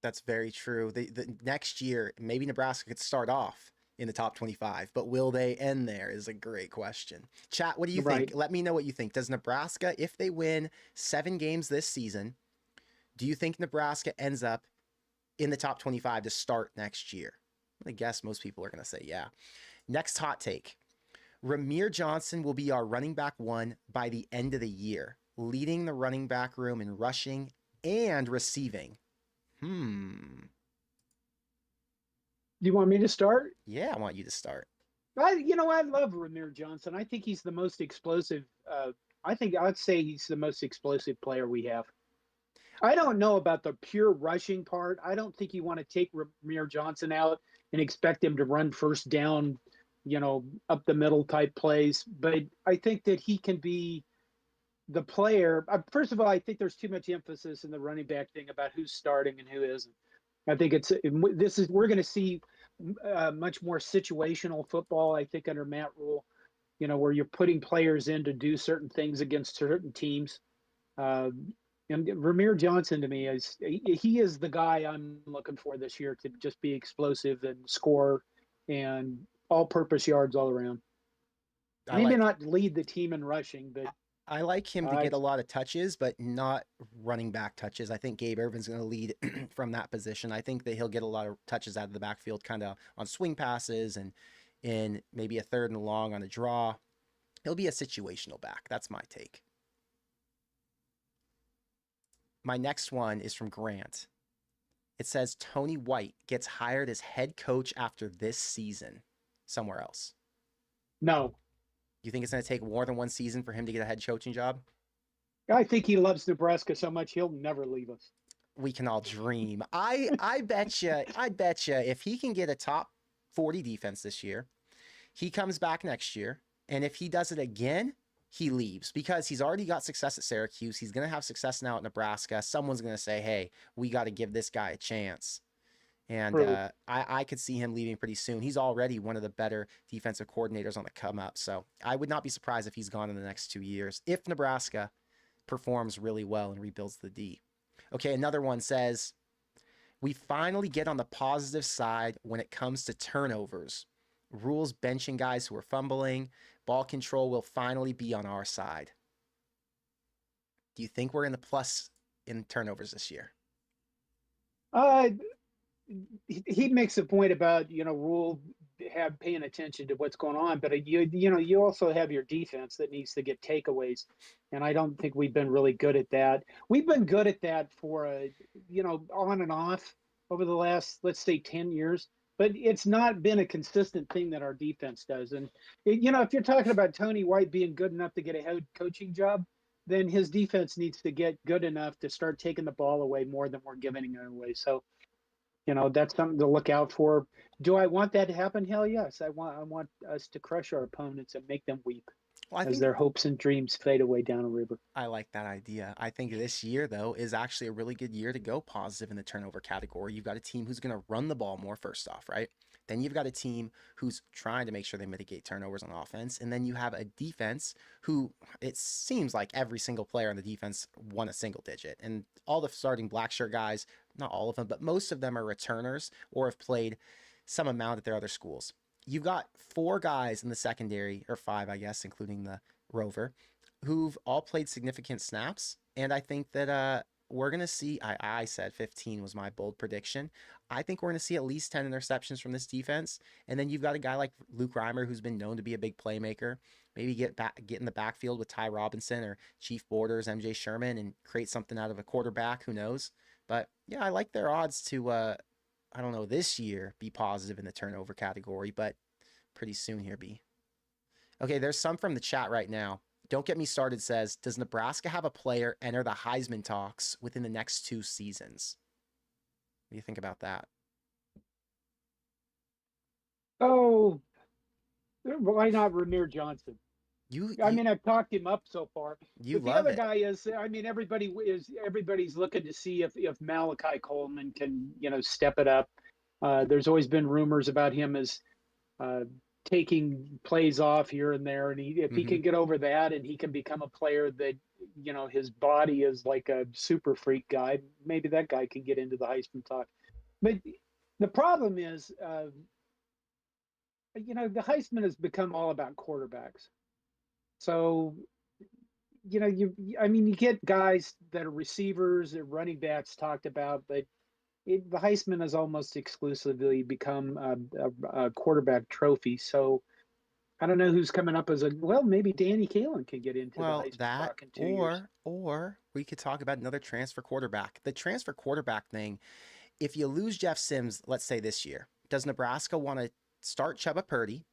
That's very true. The next year, maybe Nebraska could start off in the top 25, but will they end there is a great question. Chat, what do you think? Right. Let me know what you think. Does Nebraska, if they win 7 games this season, do you think Nebraska ends up in the top 25 to start next year? I guess most people are going to say yeah. Next hot take. Ramir Johnson will be our running back 1 by the end of the year, leading the running back room in rushing and receiving. Do you want me to start? Yeah, I want you to start. I love Ramir Johnson. I think he's the most explosive. I think I'd say he's the most explosive player we have. I don't know about the pure rushing part. I don't think you want to take Ramir Johnson out and expect him to run first down, up the middle type plays. But I think that he can be the player. First of all, I think there's too much emphasis in the running back thing about who's starting and who isn't. I think we're going to see much more situational football. I think under Matt Rule, where you're putting players in to do certain things against certain teams. Uh, and Ramir Johnson to me he is the guy I'm looking for this year to just be explosive and score and all-purpose yards all around. I Maybe like not lead the team in rushing, but I like him to uh, get a lot of touches, but not running back touches. I think Gabe Irvin's going to lead from that position. I think that he'll get a lot of touches out of the backfield, kind of on swing passes and in maybe a third and long on a draw. He'll be a situational back. That's my take. My next one is from Grant. It says Tony White gets hired as head coach after this season somewhere else. no. You think it's going to take more than one season for him to get a head coaching job? I think he loves Nebraska so much he'll never leave us. We can all dream. I bet you if he can get a top 40 defense this year, he comes back next year, and if he does it again, he leaves because he's already got success at Syracuse. He's going to have success now at Nebraska. Someone's going to say, "Hey, we got to give this guy a chance." And True. I could see him leaving pretty soon. He's already one of the better defensive coordinators on the come up. So I would not be surprised if he's gone in the next 2 years if Nebraska performs really well and rebuilds the D. Okay, another one says, we finally get on the positive side when it comes to turnovers. Rules benching guys who are fumbling. Ball control will finally be on our side. Do you think we're in the plus in turnovers this year? Uh, he makes a point about Rule have paying attention to what's going on, but you also have your defense that needs to get takeaways, and I don't think we've been really good at that. We've been good at that for on and off over the last, let's say, 10 years, but it's not been a consistent thing that our defense does. And if you're talking about Tony White being good enough to get a head coaching job, then his defense needs to get good enough to start taking the ball away more than we're giving it away. So, that's something to look out for. Do I want that to happen? Hell yes. I want us to crush our opponents and make them weep Well, I as think their hopes and dreams fade away down a river. I like that idea. I think this year, though, is actually a really good year to go positive in the turnover category. You've got a team who's going to run the ball more, first off, right? Then you've got a team who's trying to make sure they mitigate turnovers on offense. And then you have a defense who it seems like every single player on the defense won a single digit. And all the starting black shirt guys, not all of them, but most of them are returners or have played some amount at their other schools. You've got 4 guys in the secondary, or 5, I guess, including the rover, who've all played significant snaps. And I think that we're going to see, I said 15 was my bold prediction. I think we're going to see at least 10 interceptions from this defense. And then you've got a guy like Luke Reimer, who's been known to be a big playmaker. Maybe get in the backfield with Ty Robinson or Chief Borders, MJ Sherman, and create something out of a quarterback. Who knows? But yeah, I like their odds to, I don't know, this year be positive in the turnover category, but pretty soon here be. Okay, there's some from the chat right now. Don't Get Me Started says, does Nebraska have a player enter the Heisman talks within the next 2 seasons? What do you think about that? Oh, why not Ramir Johnson? You I've talked him up so far. But the love other it. guy is, everybody's looking to see if Malachi Coleman can, step it up. There's always been rumors about him as taking plays off here and there, and if he Mm-hmm. can get over that and he can become a player that, his body is like a super freak guy, maybe that guy can get into the Heisman talk. But the problem is, the Heisman has become all about quarterbacks. So, you get guys that are receivers and running backs talked about, but the Heisman has almost exclusively become a quarterback trophy. So I don't know who's coming up as maybe Danny Kaelin can get into the Well, Heisman that talk in 2 years. or we could talk about another transfer quarterback. The transfer quarterback thing, if you lose Jeff Sims, let's say this year, does Nebraska want to start Chubba Purdy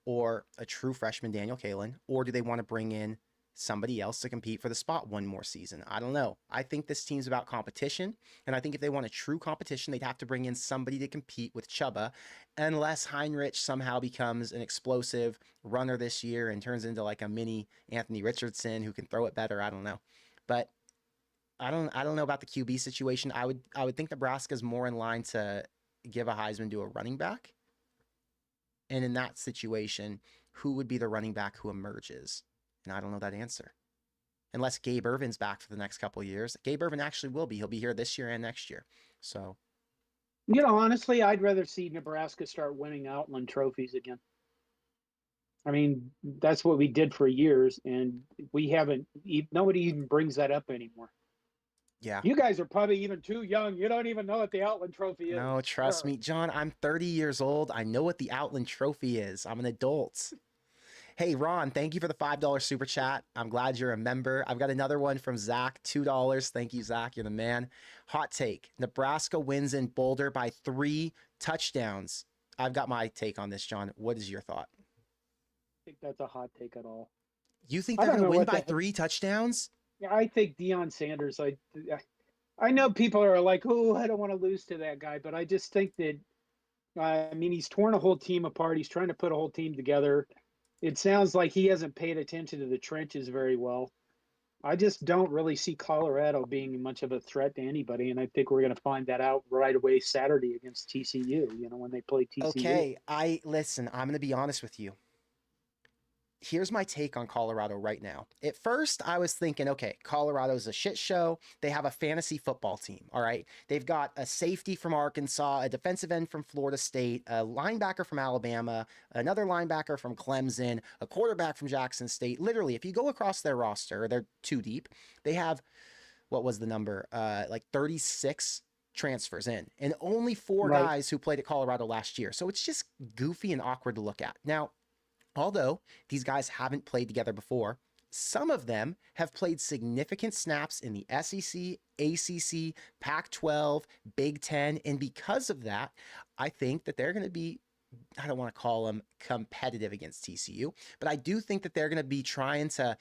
or a true freshman Daniel Kaelin, or do they want to bring in somebody else to compete for the spot one more season? I don't know. I think this team's about competition, and I think if they want a true competition, they'd have to bring in somebody to compete with Chubba, unless Heinrich somehow becomes an explosive runner this year and turns into like a mini Anthony Richardson who can throw it better. I don't know. But I don't know about the QB situation. I would think Nebraska's more in line to give a Heisman to a running back. And in that situation, who would be the running back who emerges? And I don't know that answer. Unless Gabe Irvin's back for the next couple of years. Gabe Irvin actually will be. He'll be here this year and next year. So, Honestly, I'd rather see Nebraska start winning Outland trophies again. I mean, that's what we did for years, and we haven't. Nobody even brings that up anymore. yeah. You guys are probably even too young. You don't even know what the Outland Trophy is. No, trust me, John. I'm 30 years old. I know what the Outland Trophy is. I'm an adult. Hey, Ron, thank you for the $5 super chat. I'm glad you're a member. I've got another one from Zach, $2. Thank you, Zach. You're the man. Hot take. Nebraska wins in Boulder by 3 touchdowns. I've got my take on this, John. What is your thought? I think that's a hot take at all. You think they're going to win by 3 touchdowns? Yeah, I think Deion Sanders. I know people are like, oh, I don't want to lose to that guy, but I just think that, he's torn a whole team apart. He's trying to put a whole team together. It sounds like he hasn't paid attention to the trenches very well. I just don't really see Colorado being much of a threat to anybody, and I think we're going to find that out right away Saturday against TCU, when they play TCU. Okay, I'm going to be honest with you. Here's my take on Colorado right now. At first, I was thinking, okay, Colorado's a shit show. They have a fantasy football team, all right? They've got a safety from Arkansas, a defensive end from Florida State, a linebacker from Alabama, another linebacker from Clemson, a quarterback from Jackson State. Literally, if you go across their roster, they're too deep. They have, what was the number? Like 36 transfers in, and only 4 guys who played at Colorado last year. So it's just goofy and awkward to look at. Now, although these guys haven't played together before, Some of them have played significant snaps in the SEC, ACC, Pac-12, Big Ten, and because of that, I think that they're going to be, I don't want to call them competitive against TCU, but I do think that they're going to be trying to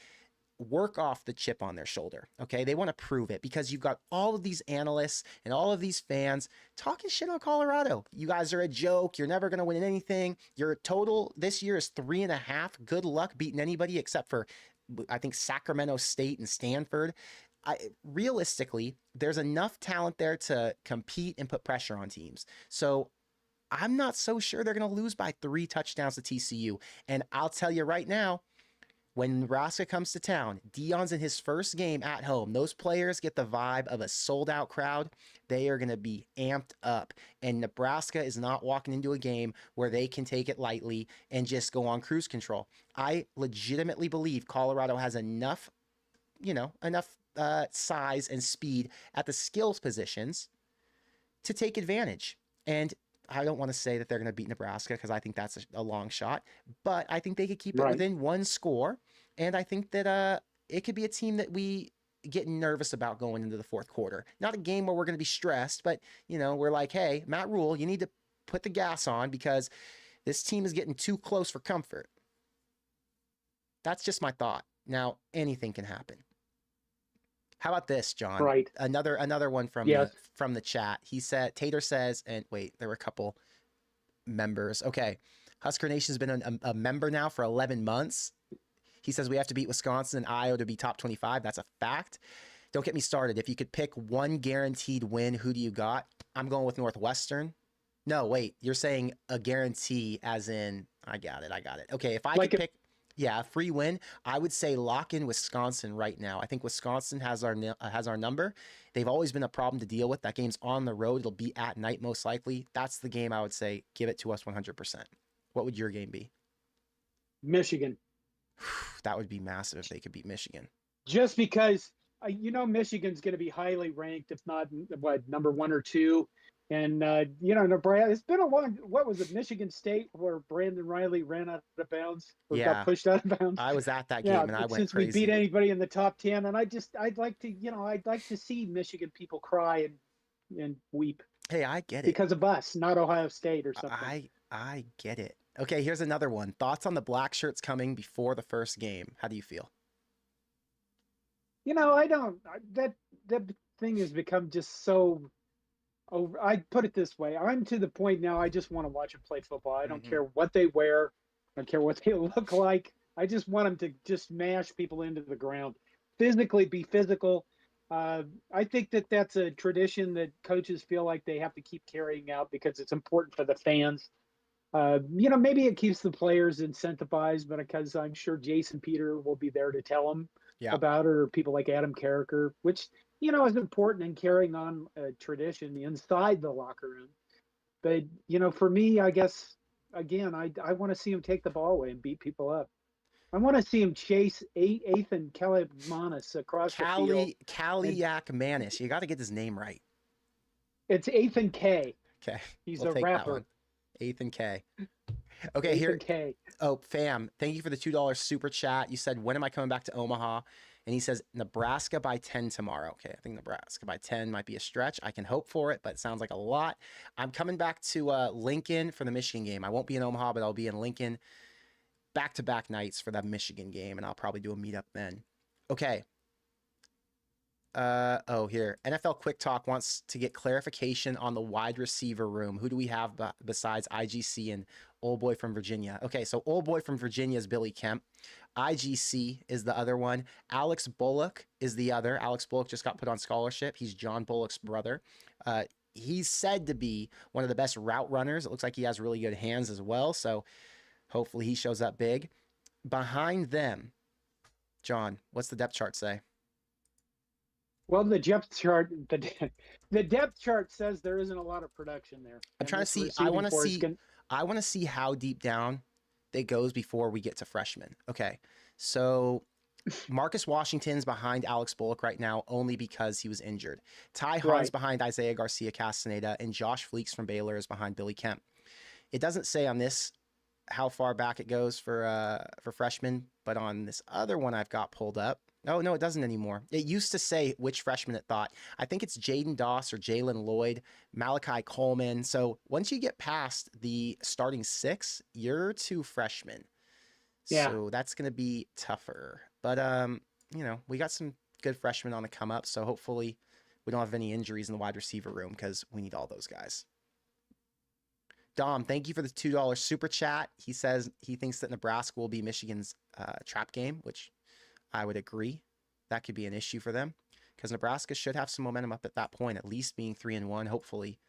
work off the chip on their shoulder. Okay. They want to prove it because you've got all of these analysts and all of these fans talking shit on Colorado. You guys are a joke. You're never going to win anything. Your total this year is 3.5. Good luck beating anybody except for, I think, Sacramento State and Stanford. Realistically, there's enough talent there to compete and put pressure on teams. So I'm not so sure they're going to lose by 3 touchdowns to TCU. And I'll tell you right now, when Nebraska comes to town, Deion's in his first game at home. Those players get the vibe of a sold-out crowd. They are going to be amped up. And Nebraska is not walking into a game where they can take it lightly and just go on cruise control. I legitimately believe Colorado has enough size and speed at the skills positions to take advantage. And I don't want to say that they're going to beat Nebraska because I think that's a long shot, but I think they could keep it within 1 score. And I think that it could be a team that we get nervous about going into the fourth quarter. Not a game where we're going to be stressed, but, we're like, hey, Matt Rule, you need to put the gas on because this team is getting too close for comfort. That's just my thought. Now, anything can happen. How about this, John? Right. Another one from the chat. He said, Tater says, and wait, there were a couple members. Okay. Husker Nation's been a member now for 11 months. He says we have to beat Wisconsin and Iowa to be top 25. That's a fact. Don't get me started. If you could pick one guaranteed win, who do you got? I'm going with Northwestern. No, wait, you're saying a guarantee as in, I got it. Okay, if I could pick, a free win, I would say lock in Wisconsin right now. I think Wisconsin has our number. They've always been a problem to deal with. That game's on the road. It'll be at night most likely. That's the game I would say give it to us 100%. What would your game be? Michigan. That would be massive if they could beat Michigan. Just because, Michigan's going to be highly ranked, if not, number 1 or 2. And, Nebraska, it's been a long, what was it, Michigan State, where Brandon Riley ran out of bounds or got pushed out of bounds? I was at that game and I went since crazy. We beat anybody in the top 10. And I'd like to see Michigan people cry and weep. Hey, I get it. Because of us, not Ohio State or something. I get it. Okay, here's another one. Thoughts on the black shirts coming before the first game? How do you feel? That thing has become just so over. I put it this way. I'm to the point now I just want to watch them play football. I don't care what they wear. I don't care what they look like. I just want them to just smash people into the ground. Physically, be physical. I think that's a tradition that coaches feel like they have to keep carrying out because it's important for the fans. Maybe it keeps the players incentivized, but because I'm sure Jason Peter will be there to tell them about it, or people like Adam Carricker, which, is important in carrying on a tradition inside the locker room. But, for me, I guess, again, I want to see him take the ball away and beat people up. I want to see him chase Ethan Kalimanis across the field. Kaliak Manis. You got to get his name right. It's Ethan K. Okay. He's a rapper. Ethan K. Okay, Ethan K. Oh, fam, thank you for the $2 super chat. You said, when am I coming back to Omaha? And he says, Nebraska by 10 tomorrow. Okay, I think Nebraska by 10 might be a stretch. I can hope for it, but it sounds like a lot. I'm coming back to Lincoln for the Michigan game. I won't be in Omaha, but I'll be in Lincoln back-to-back nights for that Michigan game, and I'll probably do a meetup then. Okay. Here. NFL Quick Talk wants to get clarification on the wide receiver room. Who do we have besides IGC and old boy from Virginia? Okay, so old boy from Virginia is Billy Kemp. IGC is the other one. Alex Bullock is the other. Alex Bullock just got put on scholarship. He's John Bullock's brother. He's said to be one of the best route runners. It looks like he has really good hands as well, so hopefully he shows up big. Behind them, John, what's the depth chart say? Well, the depth chart, the depth chart says there isn't a lot of production there. I'm trying to see. I want to see how deep down it goes before we get to freshmen. Okay, so Marcus Washington's behind Alex Bullock right now only because he was injured. Ty Hahn's behind Isaiah Garcia Castaneda, and Josh Fleeks from Baylor is behind Billy Kemp. It doesn't say on this how far back it goes for freshmen, but on this other one I've got pulled up. Oh no, it doesn't anymore. It used to say which freshman it thought. I think it's Jaden Doss or Jalen Lloyd, Malachi Coleman. So once you get past the starting six, you're two freshmen. Yeah. So that's gonna be tougher. But we got some good freshmen on the come up, so hopefully we don't have any injuries in the wide receiver room because we need all those guys. Dom, thank you for the $2 super chat. He says he thinks that Nebraska will be Michigan's trap game, which I would agree. That could be an issue for them because Nebraska should have some momentum up at that point, at least being 3-1, hopefully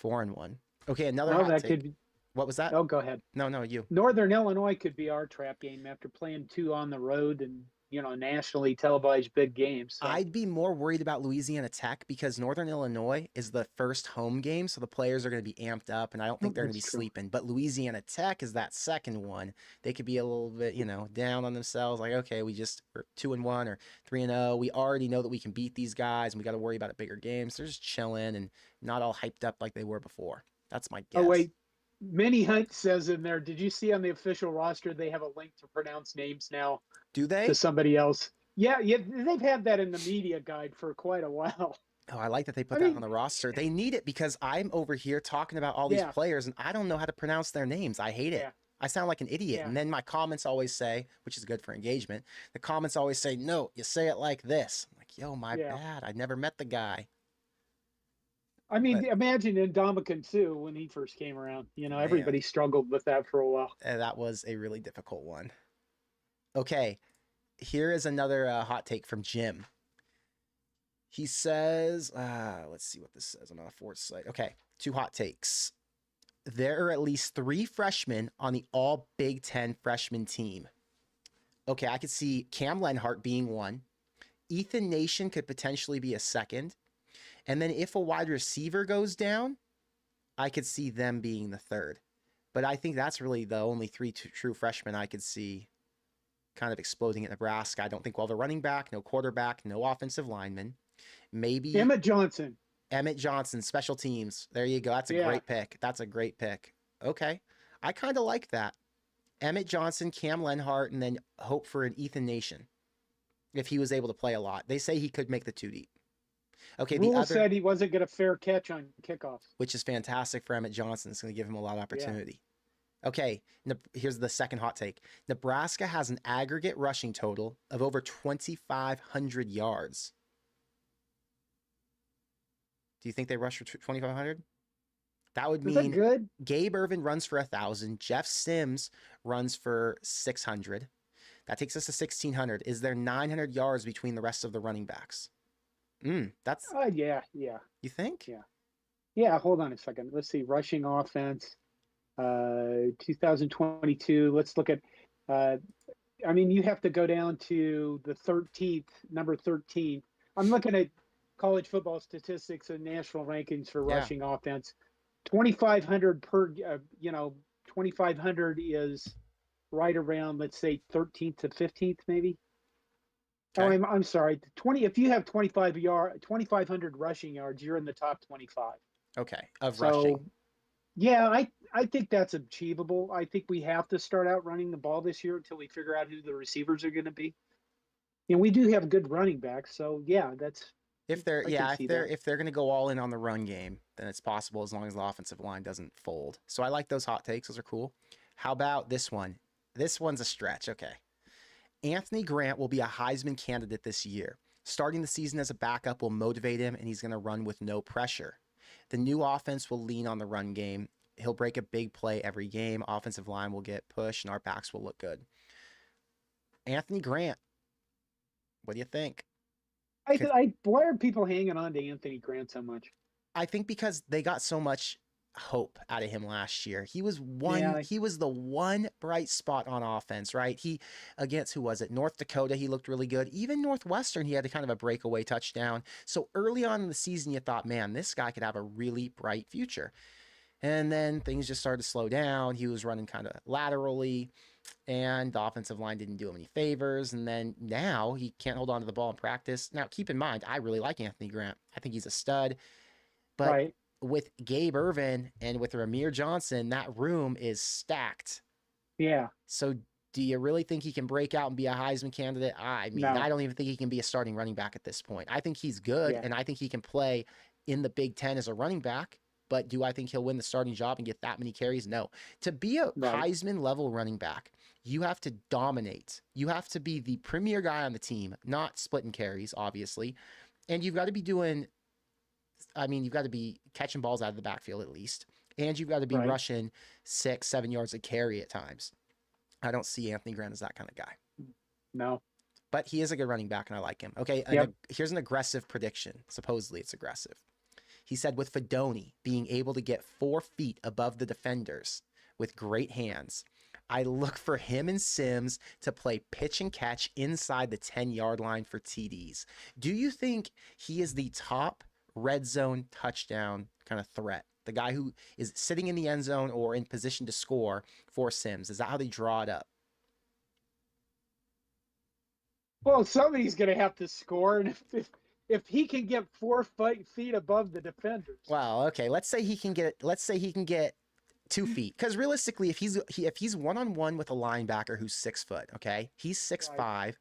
4-1. Okay, another Well, hot that take. could be. What was that? Oh, go ahead. No, you. Northern Illinois could be our trap game after playing two on the road and nationally televised big games. So. I'd be more worried about Louisiana Tech because Northern Illinois is the first home game, so the players are going to be amped up, and I don't think they're going to be sleeping. But Louisiana Tech is that second one. They could be a little bit, down on themselves. Like, okay, we're 2-1 or 3-0. We already know that we can beat these guys, and we got to worry about a bigger game. So they're just chilling and not all hyped up like they were before. That's my guess. Oh wait, Minnie Hunt says in there. Did you see on the official roster they have a link to pronounce names now? Do they? To somebody else. Yeah, they've had that in the media guide for quite a while. Oh, I like that they put that on the roster. They need it because I'm over here talking about all these players and I don't know how to pronounce their names. I hate it. Yeah. I sound like an idiot. And then my comments always say, which is good for engagement, the comments always say, no, you say it like this. I'm like, yo, my bad. I never met the guy. I mean, imagine Indomitian too when he first came around. Everybody struggled with that for a while. That was a really difficult one. Okay, here is another hot take from Jim. He says, let's see what this says. I'm on a fourth site. Okay, 2 hot takes. There are at least 3 freshmen on the all Big Ten freshman team. Okay, I could see Cam Lenhart being one. Ethan Nation could potentially be a second. And then if a wide receiver goes down, I could see them being the third. But I think that's really the only 3 true freshmen I could see kind of exploding at Nebraska. I don't think we'll have a running back, no quarterback, no offensive lineman. Maybe Emmett Johnson, special teams. There you go. That's a great pick. Okay. I kind of like that. Emmett Johnson, Cam Lenhart, and then hope for an Ethan Nation if he was able to play a lot. They say he could make the 2 deep. Okay, Rule said he wasn't going to fair catch on kickoffs. Which is fantastic for Emmett Johnson. It's going to give him a lot of opportunity. Yeah. Okay, here's the second hot take. Nebraska has an aggregate rushing total of over 2,500 yards. Do you think they rush for 2,500? That would mean good? Gabe Ervin runs for 1,000. Jeff Sims runs for 600. That takes us to 1,600. Is there 900 yards between the rest of the running backs? That's yeah. You think? Yeah. Hold on a second. Let's see. Rushing offense, 2022. Let's look at. You have to go down to the 13th, number 13. I'm looking at college football statistics and national rankings for rushing offense. 2,500 per. 2,500 is right around, let's say, 13th to 15th, maybe. Okay. Oh, I'm sorry. If you have 2,500 rushing yards, you're in the top 25. Okay, rushing. Yeah, I think that's achievable. I think we have to start out running the ball this year until we figure out who the receivers are going to be. And we do have good running backs, so that's. If they're going to go all in on the run game, then it's possible as long as the offensive line doesn't fold. So I like those hot takes; those are cool. How about this one? This one's a stretch. Okay. Anthony Grant will be a Heisman candidate this year. Starting the season as a backup will motivate him, and he's going to run with no pressure. The new offense will lean on the run game. He'll break a big play every game. Offensive line will get pushed, and our backs will look good. Anthony Grant, what do you think? Why are people hanging on to Anthony Grant so much? I think because they got so much hope out of him last year. He was the one bright spot on offense, right? He, against, who was it? North Dakota, he looked really good. Even Northwestern, he had a kind of a breakaway touchdown. So early on in the season, you thought, man, this guy could have a really bright future. And then things just started to slow down. He was running kind of laterally, and the offensive line didn't do him any favors. And then now he can't hold on to the ball in practice. Now, keep in mind, I really like Anthony Grant. I think he's a stud. But with Gabe Ervin and with Ramir Johnson, that room is stacked. Yeah. So do you really think he can break out and be a Heisman candidate? I mean, I No. don't even think he can be a starting running back at this point. I think he's good, Yeah. and I think he can play in the Big Ten as a running back. But do I think he'll win the starting job and get that many carries? No. To be a Right. Heisman level running back, you have to dominate. You have to be the premier guy on the team, not splitting carries, obviously. And you've got to be doing, I mean, you've got to be catching balls out of the backfield at least. And you've got to be Right. rushing 6, 7 yards a carry at times. I don't see Anthony Grant as that kind of guy. No. But he is a good running back, and I like him. Okay, Yep. here's an aggressive prediction. Supposedly it's aggressive. He said with Fedoni being able to get 4 feet above the defenders with great hands, I look for him and Sims to play pitch and catch inside the 10-yard line for TDs. Do you think he is the top red zone touchdown kind of threat? The guy who is sitting in the end zone or in position to score for Sims. Is that how they draw it up? Well, somebody's going to have to score, and if he can get 4 feet above the defenders, Well, okay. Let's say he can get. Let's say he can get 2 feet. Because realistically, if he's one on one with a linebacker who's 6 foot, okay, he's six right, five,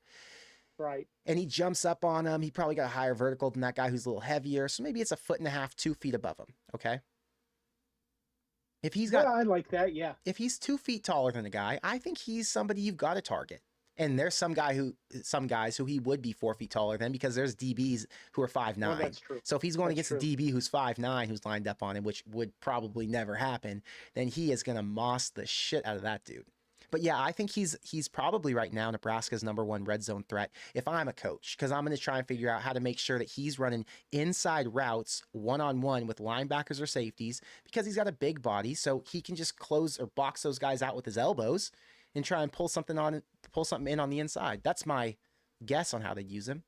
right. and he jumps up on him. He probably got a higher vertical than that guy who's a little heavier. So maybe it's a foot and a half, 2 feet above him. Okay. If he's Yeah, got, I like that. Yeah, if he's 2 feet taller than a guy, I think he's somebody you've got to target. And there's some guys who he would be 4 feet taller than because there's DBs who are 5'9". well, that's true. So if he's going That's against true. a DB who's 5'9", who's lined up on him, which would probably never happen, then he is gonna moss the shit out of that dude. But yeah, I think he's probably right now Nebraska's #1 red zone threat if I'm a coach, because I'm going to try and figure out how to make sure that he's running inside routes one-on-one with linebackers or safeties because he's got a big body, so he can just close or box those guys out with his elbows and try and pull something in on the inside. That's my guess on how they'd use him.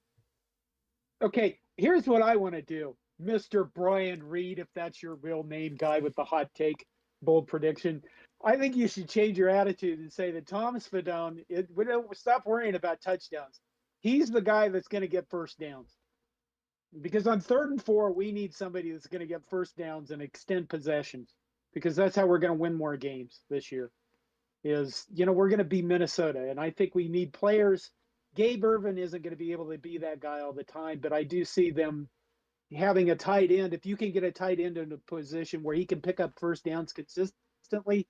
Okay, here's what I want to do, Mr. Brian Reed, if that's your real name, guy with the hot take, bold prediction. I think you should change your attitude and say that Thomas Fedon, we don't stop worrying about touchdowns. He's the guy that's going to get first downs. Because on 3rd and 4, we need somebody that's going to get first downs and extend possessions. Because that's how we're going to win more games this year. We're going to be Minnesota, and I think we need players. Gabe Ervin isn't going to be able to be that guy all the time, but I do see them having a tight end. If you can get a tight end in a position where he can pick up first downs consistently,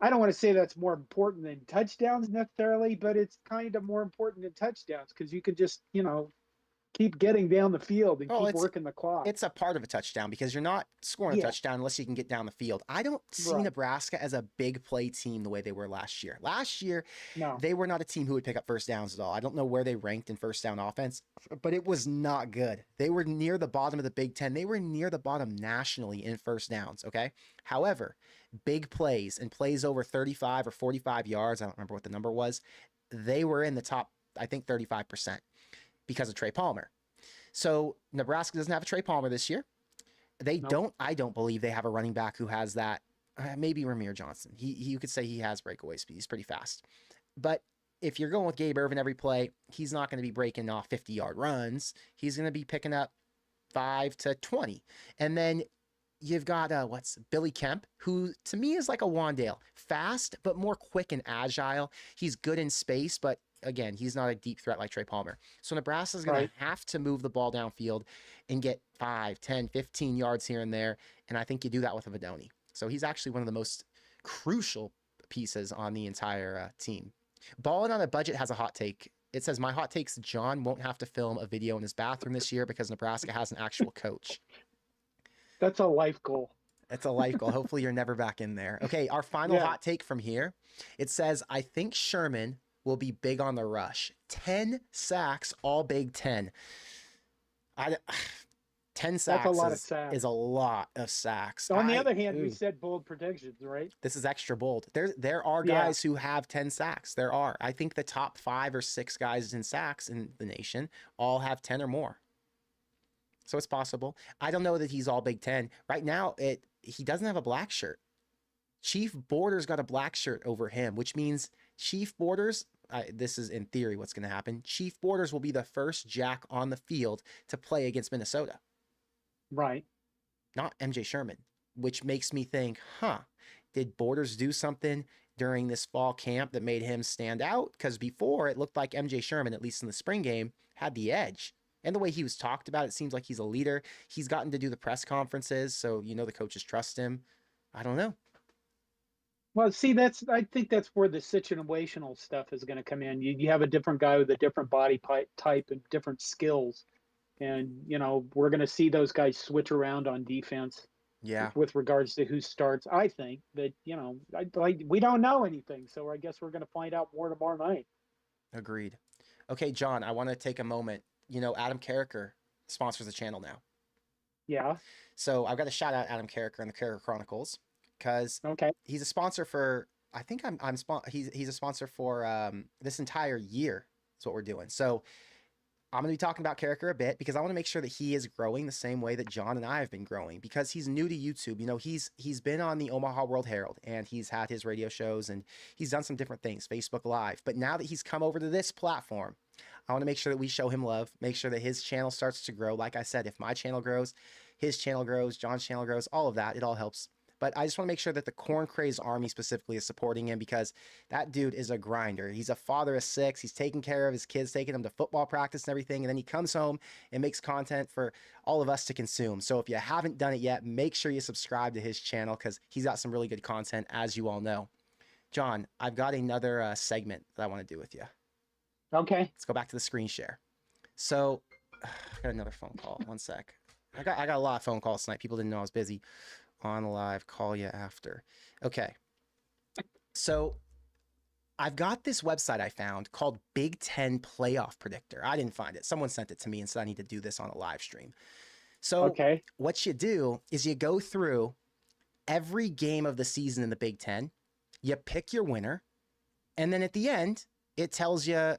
I don't want to say that's more important than touchdowns necessarily, but it's kind of more important than touchdowns because you can just, keep getting down the field and Oh, keep working the clock. it's a part of a touchdown because you're not scoring a Yeah. touchdown unless you can get down the field. I don't see Right. Nebraska as a big play team the way they were last year. Last year, No. they were not a team who would pick up first downs at all. I don't know where they ranked in first down offense, but it was not good. They were near the bottom of the Big Ten. They were near the bottom nationally in first downs, okay? However, big plays and plays over 35 or 45 yards, I don't remember what the number was, they were in the top, I think, 35% because of Trey Palmer. So Nebraska doesn't have a Trey Palmer this year. I don't believe they have a running back who has that. Maybe Ramir Johnson. You could say he has breakaway speed. He's pretty fast. But if you're going with Gabe Ervin every play, he's not going to be breaking off 50-yard runs. He's going to be picking up 5 to 20. And then you've got Billy Kemp, who to me is like a Wandale. Fast, but more quick and agile. He's good in space, but again, he's not a deep threat like Trey Palmer. So Nebraska's going to have to move the ball downfield and get 5, 10, 15 yards here and there. And I think you do that with a Fedoni. So he's actually one of the most crucial pieces on the entire team. Ballin' on a Budget has a hot take. It says, my hot take's John won't have to film a video in his bathroom this year because Nebraska has an actual coach. That's a life goal. It's a life goal. Hopefully you're never back in there. Okay, our final hot take from here. It says, I think Sherman will be big on the rush. 10 sacks, all Big Ten. 10 sacks, That's a lot of sacks. is a lot of sacks. On the other hand, we said bold predictions, right? This is extra bold. There are guys who have 10 sacks. There are. I think the top 5 or 6 guys in sacks in the nation all have 10 or more. So it's possible. I don't know that he's all Big Ten. Right now, he doesn't have a black shirt. Chief Borders got a black shirt over him, which means Chief Borders, this is in theory what's going to happen, Chief Borders will be the first Jack on the field to play against Minnesota. Right. Not MJ Sherman, which makes me think, did Borders do something during this fall camp that made him stand out? Because before it looked like MJ Sherman, at least in the spring game, had the edge. And the way he was talked about, it seems like he's a leader. He's gotten to do the press conferences, so the coaches trust him. I don't know. Well, see, I think that's where the situational stuff is going to come in. You have a different guy with a different type and different skills. And, we're going to see those guys switch around on defense Yeah, with regards to who starts. I think that, we don't know anything. So I guess we're going to find out more tomorrow night. agreed. Okay, John, I want to take a moment. Adam Carricker sponsors the channel now. Yeah. So I've got to shout out Adam Carricker and the Carricker Chronicles because Okay. he's a sponsor for, I think he's a sponsor for this entire year is what we're doing. So I'm going to be talking about Carricker a bit because I want to make sure that he is growing the same way that John and I have been growing because he's new to YouTube. He's been on the Omaha World Herald and he's had his radio shows and he's done some different things, Facebook Live. But now that he's come over to this platform, I want to make sure that we show him love, make sure that his channel starts to grow. Like I said, if my channel grows, his channel grows, John's channel grows, all of that, it all helps. But I just want to make sure that the Corn Craze Army specifically is supporting him because that dude is a grinder. He's a father of 6. He's taking care of his kids, taking them to football practice and everything. And then he comes home and makes content for all of us to consume. So if you haven't done it yet, make sure you subscribe to his channel because he's got some really good content, as you all know. John, I've got another segment that I want to do with you. Okay. Let's go back to the screen share. So I got another phone call. One sec. I got a lot of phone calls tonight. People didn't know I was busy. On live, call you after. Okay. So I've got this website I found called Big Ten Playoff Predictor. I didn't find it. Someone sent it to me and said I need to do this on a live stream. So what you do is you go through every game of the season in the Big Ten, you pick your winner, and then at the end, it tells you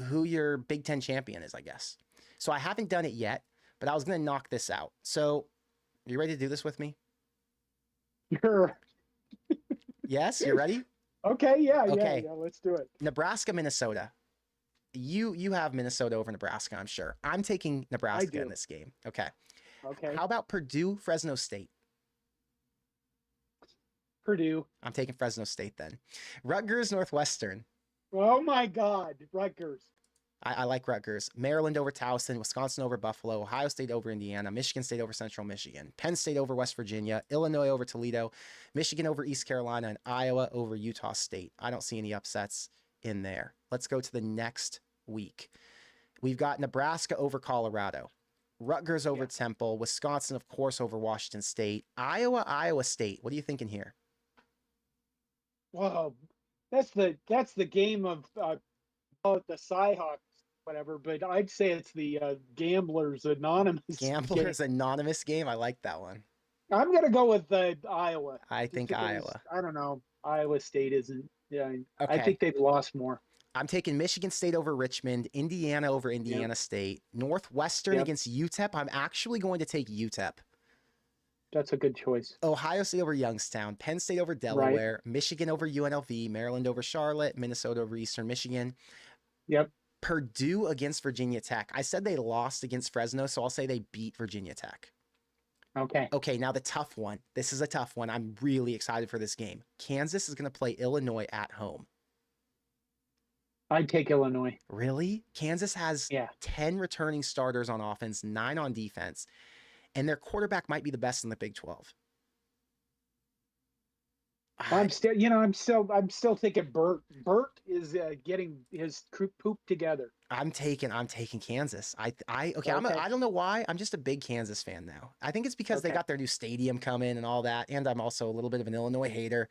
who your Big Ten champion is, I guess. So I haven't done it yet, but I was going to knock this out. So you ready to do this with me? Sure. Yes, you're ready? Okay, yeah, let's do it. Nebraska, Minnesota. You have Minnesota over Nebraska, I'm sure. I'm taking Nebraska in this game. Okay. Okay. How about Purdue, Fresno State? Purdue. I'm taking Fresno State then. Rutgers, Northwestern. Oh my God, Rutgers. I like Rutgers. Maryland over Towson, Wisconsin over Buffalo, Ohio State over Indiana, Michigan State over Central Michigan, Penn State over West Virginia, Illinois over Toledo, Michigan over East Carolina, and Iowa over Utah State. I don't see any upsets in there. Let's go to the next week. We've got Nebraska over Colorado, Rutgers over Temple, Wisconsin, of course, over Washington State, Iowa State. What are you thinking here? Whoa, that's the game of the Cyhawks, whatever. But I'd say it's the Gamblers Anonymous. Anonymous game. I like that one. I'm gonna go with Iowa. I think Iowa. I don't know. Iowa State isn't. Yeah, okay. I think they've lost more. I'm taking Michigan State over Richmond, Indiana over Indiana State, Northwestern against UTEP. I'm actually going to take UTEP. That's a good choice. Ohio State over Youngstown, Penn State over Delaware, Michigan over UNLV, Maryland over Charlotte, Minnesota over Eastern Michigan. Yep. Purdue against Virginia Tech. I said they lost against Fresno, so I'll say they beat Virginia Tech. Okay. Okay, now the tough one. This is a tough one. I'm really excited for this game. Kansas is going to play Illinois at home. I'd take Illinois. Really? Kansas has 10 returning starters on offense, 9 on defense, and their quarterback might be the best in the Big 12. I'm still thinking Burt. Burt is getting his poop together. I'm taking Kansas. I don't know why. I'm just a big Kansas fan now. I think it's because they got their new stadium coming and all that, and I'm also a little bit of an Illinois hater,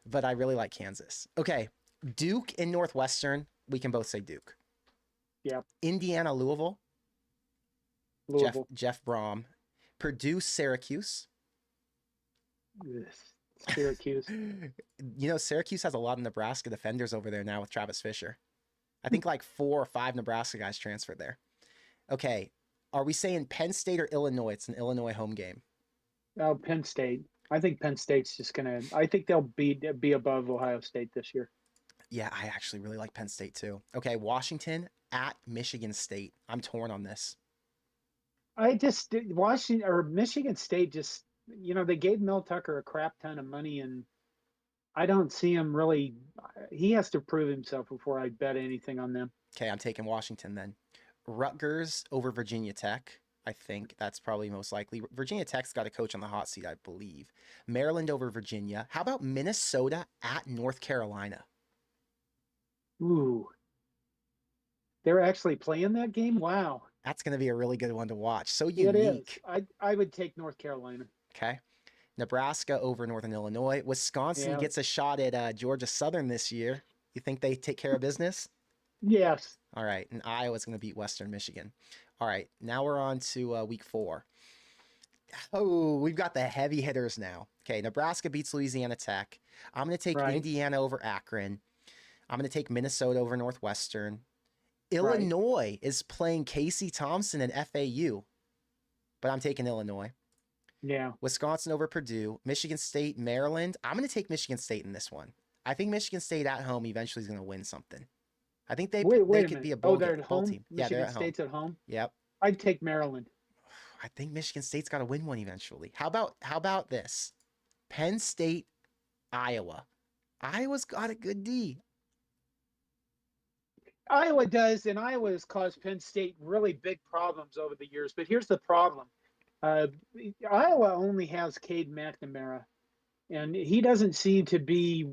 but I really like Kansas. Okay, Duke and Northwestern. We can both say Duke. Yeah. Indiana, Louisville. Jeff Brom. Purdue, Syracuse. Syracuse. Syracuse has a lot of Nebraska defenders over there now with Travis Fisher. I think like 4 or 5 Nebraska guys transferred there. Okay. Are we saying Penn State or Illinois? It's an Illinois home game. Oh, Penn State. I think Penn State's I think they'll be above Ohio State this year. Yeah, I actually really like Penn State too. Okay, Washington at Michigan State. I'm torn on this. Michigan State they gave Mel Tucker a crap ton of money and I don't see him really. He has to prove himself before I bet anything on them. Okay, I'm taking Washington then. Rutgers over Virginia Tech. I think that's probably most likely. Virginia Tech's got a coach on the hot seat, I believe. Maryland over Virginia. How about Minnesota at North Carolina? Ooh, they're actually playing that game. Wow, That's going to be a really good one to watch. So it is. unique. I would take North Carolina. Okay. Nebraska over Northern Illinois. Wisconsin Yeah. gets a shot at Georgia Southern this year. You think they take care of business? Yes. All right. And Iowa's going to beat Western Michigan. All right. Now we're on to week 4. Oh, we've got the heavy hitters now. Okay. Nebraska beats Louisiana Tech. I'm going to take Right. Indiana over Akron. I'm going to take Minnesota over Northwestern. Right. Illinois is playing Casey Thompson and FAU, but I'm taking Illinois. Yeah. Wisconsin over Purdue, Michigan State, Maryland. I'm going to take Michigan State in this one. I think Michigan State at home eventually is going to win something. I think Wait they a could minute. be a Oh, bowl, they're at bowl home. team. Yeah, they're Michigan at home. State's at home. Yep. I'd take Maryland. I think Michigan State's got to win one eventually. How about this? Penn State, Iowa. Iowa's got a good D. Iowa does, and Iowa has caused Penn State really big problems over the years. But here's the problem: uh, Iowa only has Cade McNamara, and he doesn't seem to be,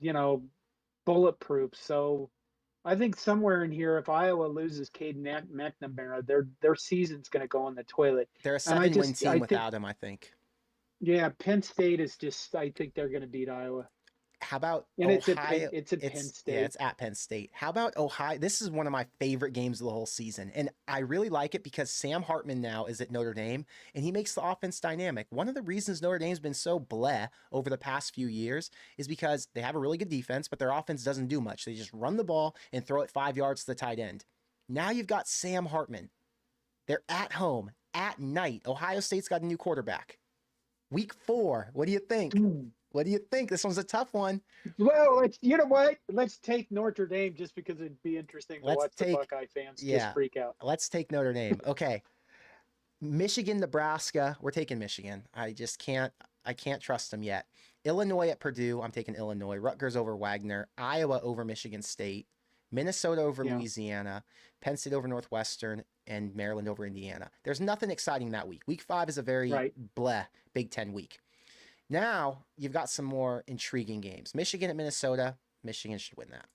you know, bulletproof. So I think somewhere in here, if Iowa loses Cade McNamara, their season's going to go in the toilet. They're a And 7-win I team think, without him, I think. yeah, Penn State is just. I think they're going to beat Iowa, How about and Ohio? it's at Penn It's State. at Penn State. How about Ohio? This is one of my favorite games of the whole season, and I really like it because Sam Hartman now is at Notre Dame, and he makes the offense dynamic. One of the reasons Notre Dame's been so bleh over the past few years is because they have a really good defense, but their offense doesn't do much. They just run the ball and throw it 5 yards to the tight end. Now you've got Sam Hartman. They're at home at night. Ohio State's got a new quarterback. Week 4. What do you think? Hmm. What do you think? This one's a tough one. Well, you know what? Let's take Notre Dame just because it'd be interesting to Let's watch the take, Buckeye fans just yeah, freak out. let's take Notre Dame. Okay. Michigan, Nebraska. We're taking Michigan. I can't trust them yet. Illinois at Purdue. I'm taking Illinois. Rutgers over Wagner. Iowa over Michigan State. Minnesota over Yeah. Louisiana. Penn State over Northwestern. And Maryland over Indiana. There's nothing exciting that week. Week 5 is a very Right. bleh Big Ten week. Now you've got some more intriguing games. Michigan at Minnesota. Michigan should win that.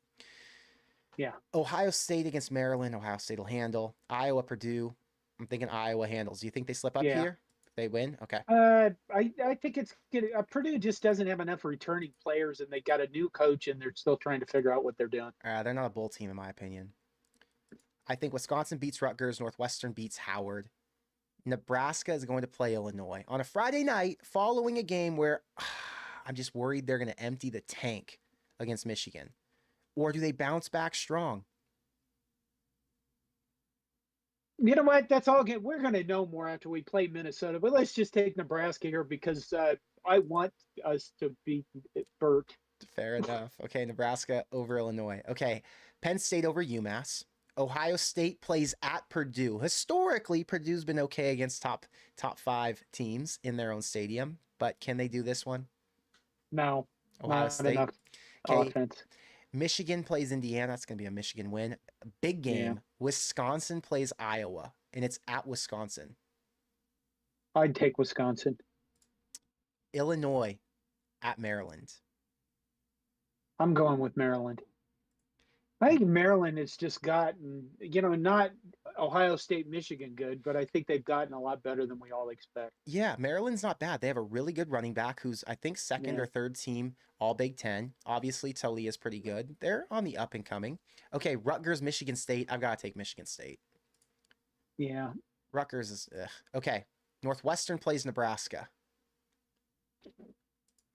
Yeah. Ohio State against Maryland. Ohio State will handle. Iowa, Purdue. I'm thinking Iowa handles. Do you think they slip up Yeah. here? They win? Okay. I think it's good. Purdue just doesn't have enough returning players, and they got a new coach, and they're still trying to figure out what they're doing. They're not a bowl team, in my opinion. I think Wisconsin beats Rutgers. Northwestern beats Howard. Nebraska is going to play Illinois on a Friday night following a game where I'm just worried they're going to empty the tank against Michigan. Or do they bounce back strong? You know what? That's all good. We're going to know more after we play Minnesota, but let's just take Nebraska here because I want us to beat Burt. Fair enough. Okay, Nebraska over Illinois. Okay, Penn State over UMass. Ohio State plays at Purdue. Historically, Purdue's been okay against top 5 teams in their own stadium, but can they do this one? No, Ohio not State. enough Okay, offense. Michigan plays Indiana. It's going to be a Michigan win. Big game. Yeah. Wisconsin plays Iowa, and it's at Wisconsin. I'd take Wisconsin. Illinois at Maryland. I'm going with Maryland. I think Maryland has just gotten, not Ohio State, Michigan good, but I think they've gotten a lot better than we all expect. Yeah, Maryland's not bad. They have a really good running back who's, I think, second Yeah. or third team All Big Ten. Obviously, Taulia's pretty good. They're on the up and coming. Okay, Rutgers, Michigan State. I've got to take Michigan State. Yeah. Rutgers is, ugh. Okay, Northwestern plays Nebraska.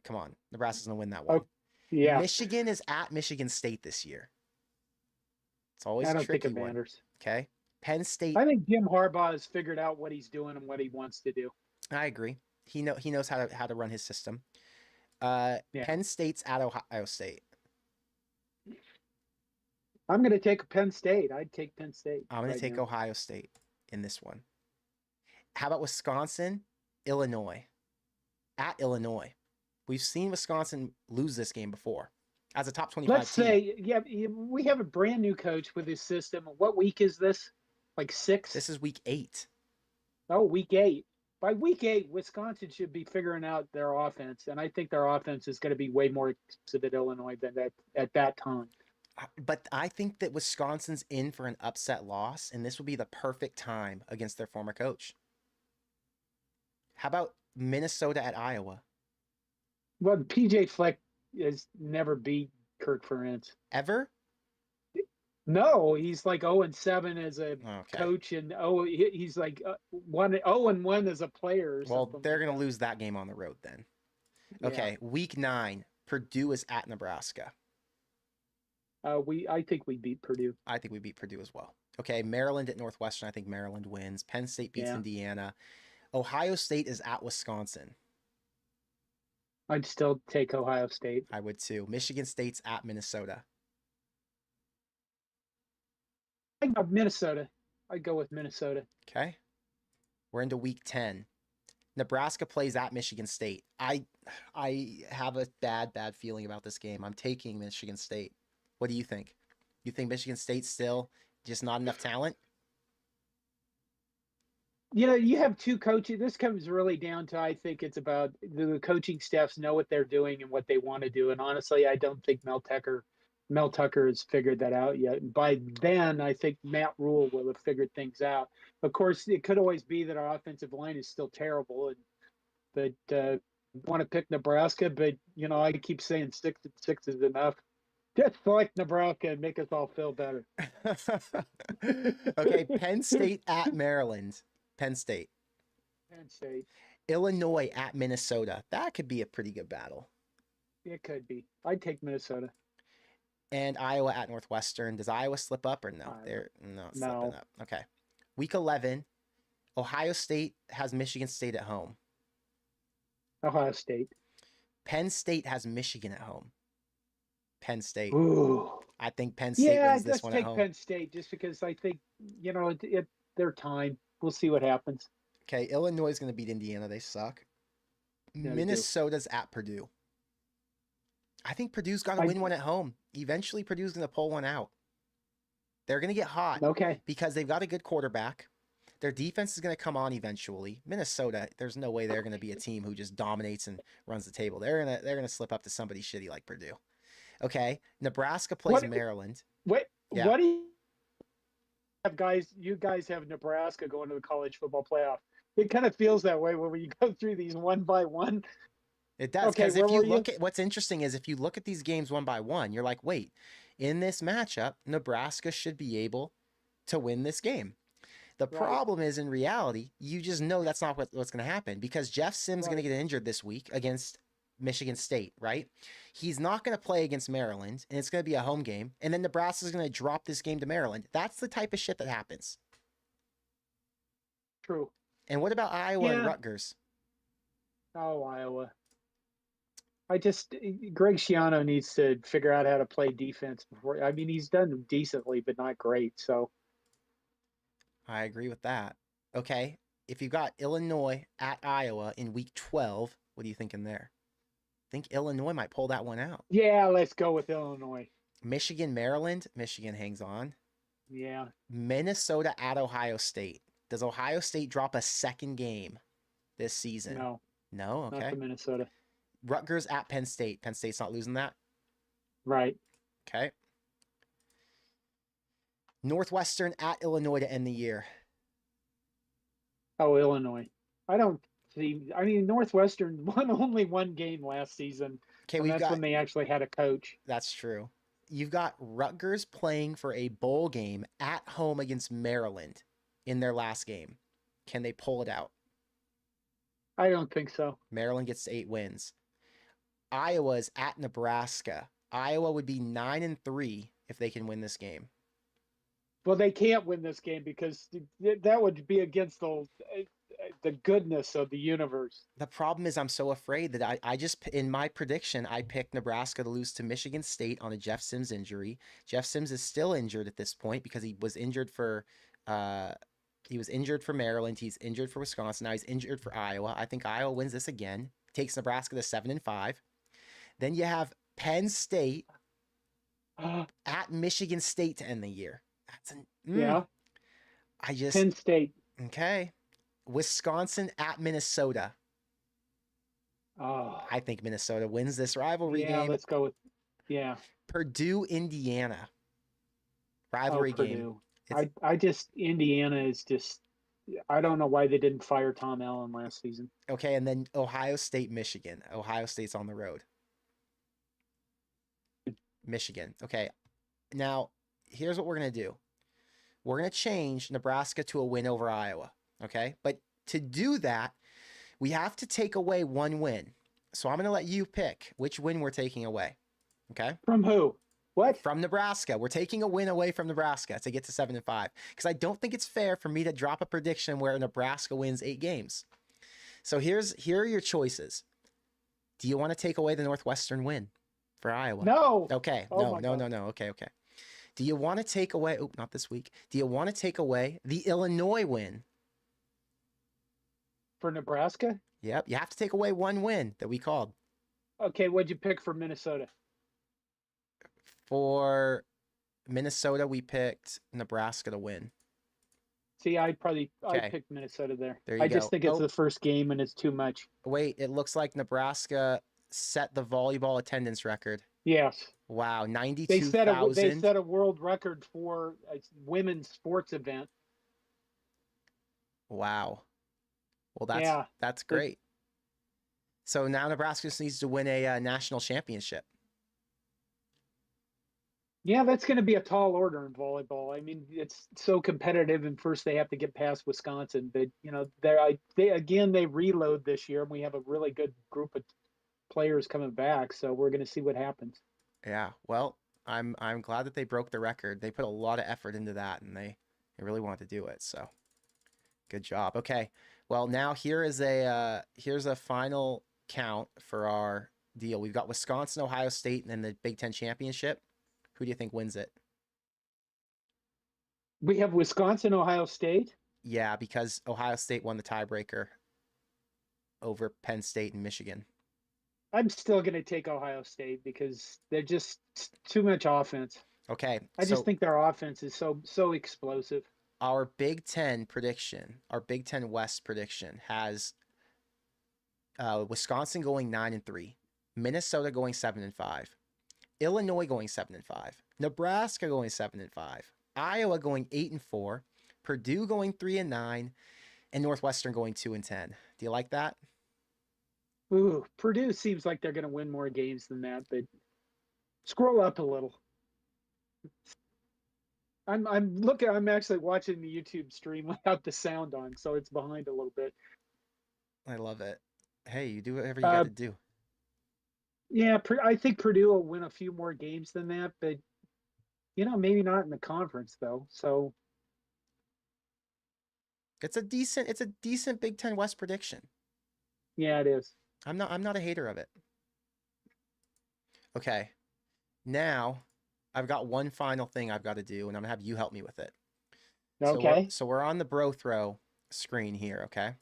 Come on, Nebraska's going to win that one. Oh, yeah. Michigan is at Michigan State this year. It's always I a don't think tricky it one. matters. Okay, Penn State. I think Jim Harbaugh has figured out what he's doing and what he wants to do. I agree. He knows how to run his system. Yeah. Penn State's at Ohio State. I'm going to take Penn State. I'd take Penn State. I'm going to right take now. Ohio State in this one. How about Wisconsin, Illinois? At Illinois. We've seen Wisconsin lose this game before as a top 25 Let's team. say, yeah, we have a brand new coach with his system. What week is this? Like 6? This is week 8. Oh, week 8. By week 8, Wisconsin should be figuring out their offense, and I think their offense is going to be way more expensive at Illinois than that at that time. But I think that Wisconsin's in for an upset loss, and this will be the perfect time against their former coach. How about Minnesota at Iowa? Well, PJ Fleck has never beat Kirk Ferentz. Ever? No, he's like 0-7 as a Okay. coach, and he's like 0-1 as a player. Or Well, something they're like going to that. lose that game on the road then. Yeah. Okay, week 9, Purdue is at Nebraska. I think we beat Purdue. I think we beat Purdue as well. Okay, Maryland at Northwestern. I think Maryland wins. Penn State beats Indiana. Ohio State is at Wisconsin. I'd still take Ohio State. I would too. Michigan State's at Minnesota. Minnesota. I'd go with Minnesota. Okay. We're into week 10. Nebraska plays at Michigan State. I have a bad feeling about this game. I'm taking Michigan State. What do you think? You think Michigan State's still just not enough talent? You know, you have two coaches. This comes really down to, I think it's about the coaching staffs know what they're doing and what they want to do. And honestly, I don't think Mel Tucker has figured that out yet. And by then, I think Matt Rule will have figured things out. Of course, it could always be that our offensive line is still terrible, but want to pick Nebraska. But you know, I keep saying 6 is enough. Just select Nebraska and make us all feel better. Okay, Penn State at Maryland. Penn State. Penn State. Illinois at Minnesota. That could be a pretty good battle. It could be. I'd take Minnesota. And Iowa at Northwestern. Does Iowa slip up or no? They're not slipping up. Okay. Week 11. Ohio State has Michigan State at home. Ohio State. Penn State has Michigan at home. Penn State. Ooh. I think Penn State wins this one at home. Yeah, let's take Penn State just because I think, you know, their time. We'll see what happens. Okay, Illinois is going to beat Indiana. They suck. Yeah, Minnesota's at Purdue. I think Purdue's got to win one at home. Eventually, Purdue's going to pull one out. They're going to get hot. Okay. Because they've got a good quarterback. Their defense is going to come on eventually. Minnesota, there's no way they're going to be a team who just dominates and runs the table. They're going to slip up to somebody shitty like Purdue. Okay, Nebraska plays Maryland. What do you have, guys? You guys have Nebraska going to the college football playoff. It kind of feels that way when you go through these one by one. It does, because if you look at what's interesting is if you look at these games one by one, you're like, wait, in this matchup, Nebraska should be able to win this game. The problem is, in reality, you just know that's not what's going to happen because Jeff Sims is going to get injured this week against Michigan State, right? He's not going to play against Maryland, and it's going to be a home game, and then Nebraska's going to drop this game to Maryland. That's the type of shit that happens. True. And what about Iowa and Rutgers? Oh, Iowa. Greg Schiano needs to figure out how to play defense before. I mean, he's done decently, but not great, so. I agree with that. Okay, if you got Illinois at Iowa in week 12, what are you thinking there? I think Illinois might pull that one out. Yeah, let's go with Illinois. Michigan, Maryland. Michigan hangs on. Yeah. Minnesota at Ohio State. Does Ohio State drop a second game this season? No. No? Okay. Not for Minnesota. Rutgers at Penn State. Penn State's not losing that? Right. Okay. Northwestern at Illinois to end the year. Oh, Illinois. I mean, Northwestern won only one game last season. Okay, that's when they actually had a coach. That's true. You've got Rutgers playing for a bowl game at home against Maryland in their last game. Can they pull it out? I don't think so. Maryland gets 8 wins. Iowa's at Nebraska. Iowa would be 9-3 if they can win this game. Well, they can't win this game because that would be against the goodness of the universe. The problem is I'm so afraid that I just, in my prediction, I picked Nebraska to lose to Michigan State on a Jeff Sims injury. Jeff Sims is still injured at this point because he was injured for Maryland. He's injured for Wisconsin. Now he's injured for Iowa. I think Iowa wins this again. takes Nebraska to 7-5. Then you have Penn State at Michigan State to end the year. That's an Yeah. Penn State. Okay. Wisconsin at Minnesota. Oh, I think Minnesota wins this rivalry game. Let's go with Purdue, Indiana. Oh, Rivalry game. Purdue. I just Indiana is just I don't know why they didn't fire Tom Allen last season. Okay, and then Ohio State, Michigan. Ohio State's on the road. Michigan. Okay. Now, here's what we're going to do. We're going to change Nebraska to a win over Iowa. Okay? But to do that, we have to take away one win. So I'm going to let you pick which win we're taking away. Okay? From who? What? From Nebraska. We're taking a win away from Nebraska to get to 7-5. Because I don't think it's fair for me to drop a prediction where Nebraska wins 8 games. So here are your choices. Do you want to take away the Northwestern win for Iowa? No. Okay. Oh No. Okay. Do you want to take away, not this week. Do you want to take away the Illinois win? For Nebraska? Yep. You have to take away one win that we called. Okay, what'd you pick for Minnesota? For Minnesota, we picked Nebraska to win. See, I picked Minnesota there. There you I go. just think it's the first game and it's too much. Wait, it looks like Nebraska set the volleyball attendance record. Yes. Wow, 92,000. They set a world record for a women's sports event. Wow. Well, that's great. So now Nebraska just needs to win a national championship. Yeah, that's going to be a tall order in volleyball. I mean, it's so competitive, and first they have to get past Wisconsin. But they reload this year, and we have a really good group of players coming back. So we're going to see what happens. Yeah, well, I'm glad that they broke the record. They put a lot of effort into that, and they really wanted to do it. So good job. Okay, well now here's a final count for our deal. We've got Wisconsin, Ohio State, and then the Big Ten championship. Who do you think wins it? We have Wisconsin, Ohio State. Yeah, because Ohio State won the tiebreaker over Penn State and Michigan. I'm still going to take Ohio State because they're just too much offense. Okay. I just think their offense is so explosive. Our Big Ten West prediction has Wisconsin going 9-3, Minnesota going 7-5, Illinois going 7-5, Nebraska going 7-5, Iowa going 8-4, Purdue going 3-9, and Northwestern going 2-10. Do you like that? Ooh, Purdue seems like they're going to win more games than that, but scroll up a little. I'm actually watching the YouTube stream without the sound on, so it's behind a little bit. I love it. Hey, you do whatever you got to do. Yeah, I think Purdue will win a few more games than that, but maybe not in the conference though. So it's a decent Big Ten West prediction. Yeah, it is. I'm not a hater of it. Okay. Now, I've got one final thing I've got to do, and I'm going to have you help me with it. Okay. So we're on the Bro Throw screen here, okay?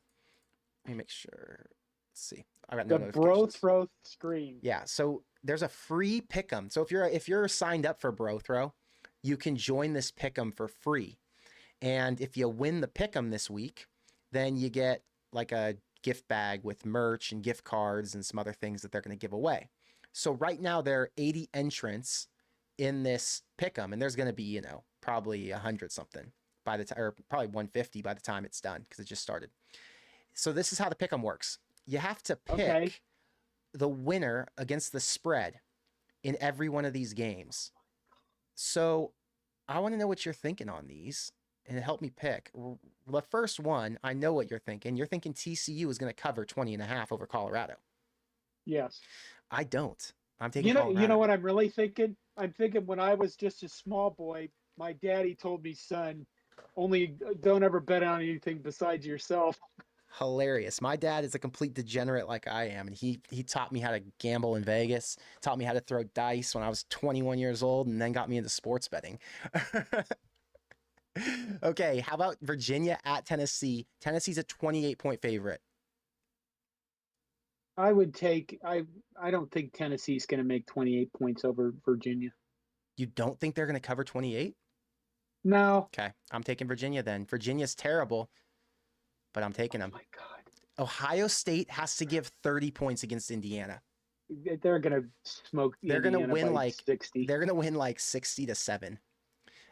Let me make sure. Let's see. I got no notifications. The Bro Throw screen. Yeah, so there's a free pick'em. So if you're signed up for Bro Throw, you can join this pick'em for free. And if you win the pick'em this week, then you get like a gift bag with merch and gift cards and some other things that they're going to give away. So right now there are 80 entrants in this pick'em, and there's going to be, probably 100 something by the time, or probably 150 by the time it's done because it just started. So this is how the pick'em works. You have to pick the winner against the spread in every one of these games. So I want to know what you're thinking on these and help me pick. The first one, I know what you're thinking. You're thinking TCU is going to cover 20.5 over Colorado. Yes. I don't. I'm taking Colorado. You know what I'm really thinking? I'm thinking when I was just a small boy, my daddy told me, son, only don't ever bet on anything besides yourself. Hilarious. My dad is a complete degenerate like I am, and he taught me how to gamble in Vegas, taught me how to throw dice when I was 21 years old, and then got me into sports betting. Okay, how about Virginia at Tennessee? Tennessee's a 28-point favorite. I would take. I don't think Tennessee's going to make 28 points over Virginia. You don't think they're going to cover 28? No. Okay, I'm taking Virginia then. Virginia's terrible, but I'm Oh taking them. my God. Ohio State has to give 30 points against Indiana. They're going to smoke They're going to Indiana win by like 60. they're going to win like 60-7.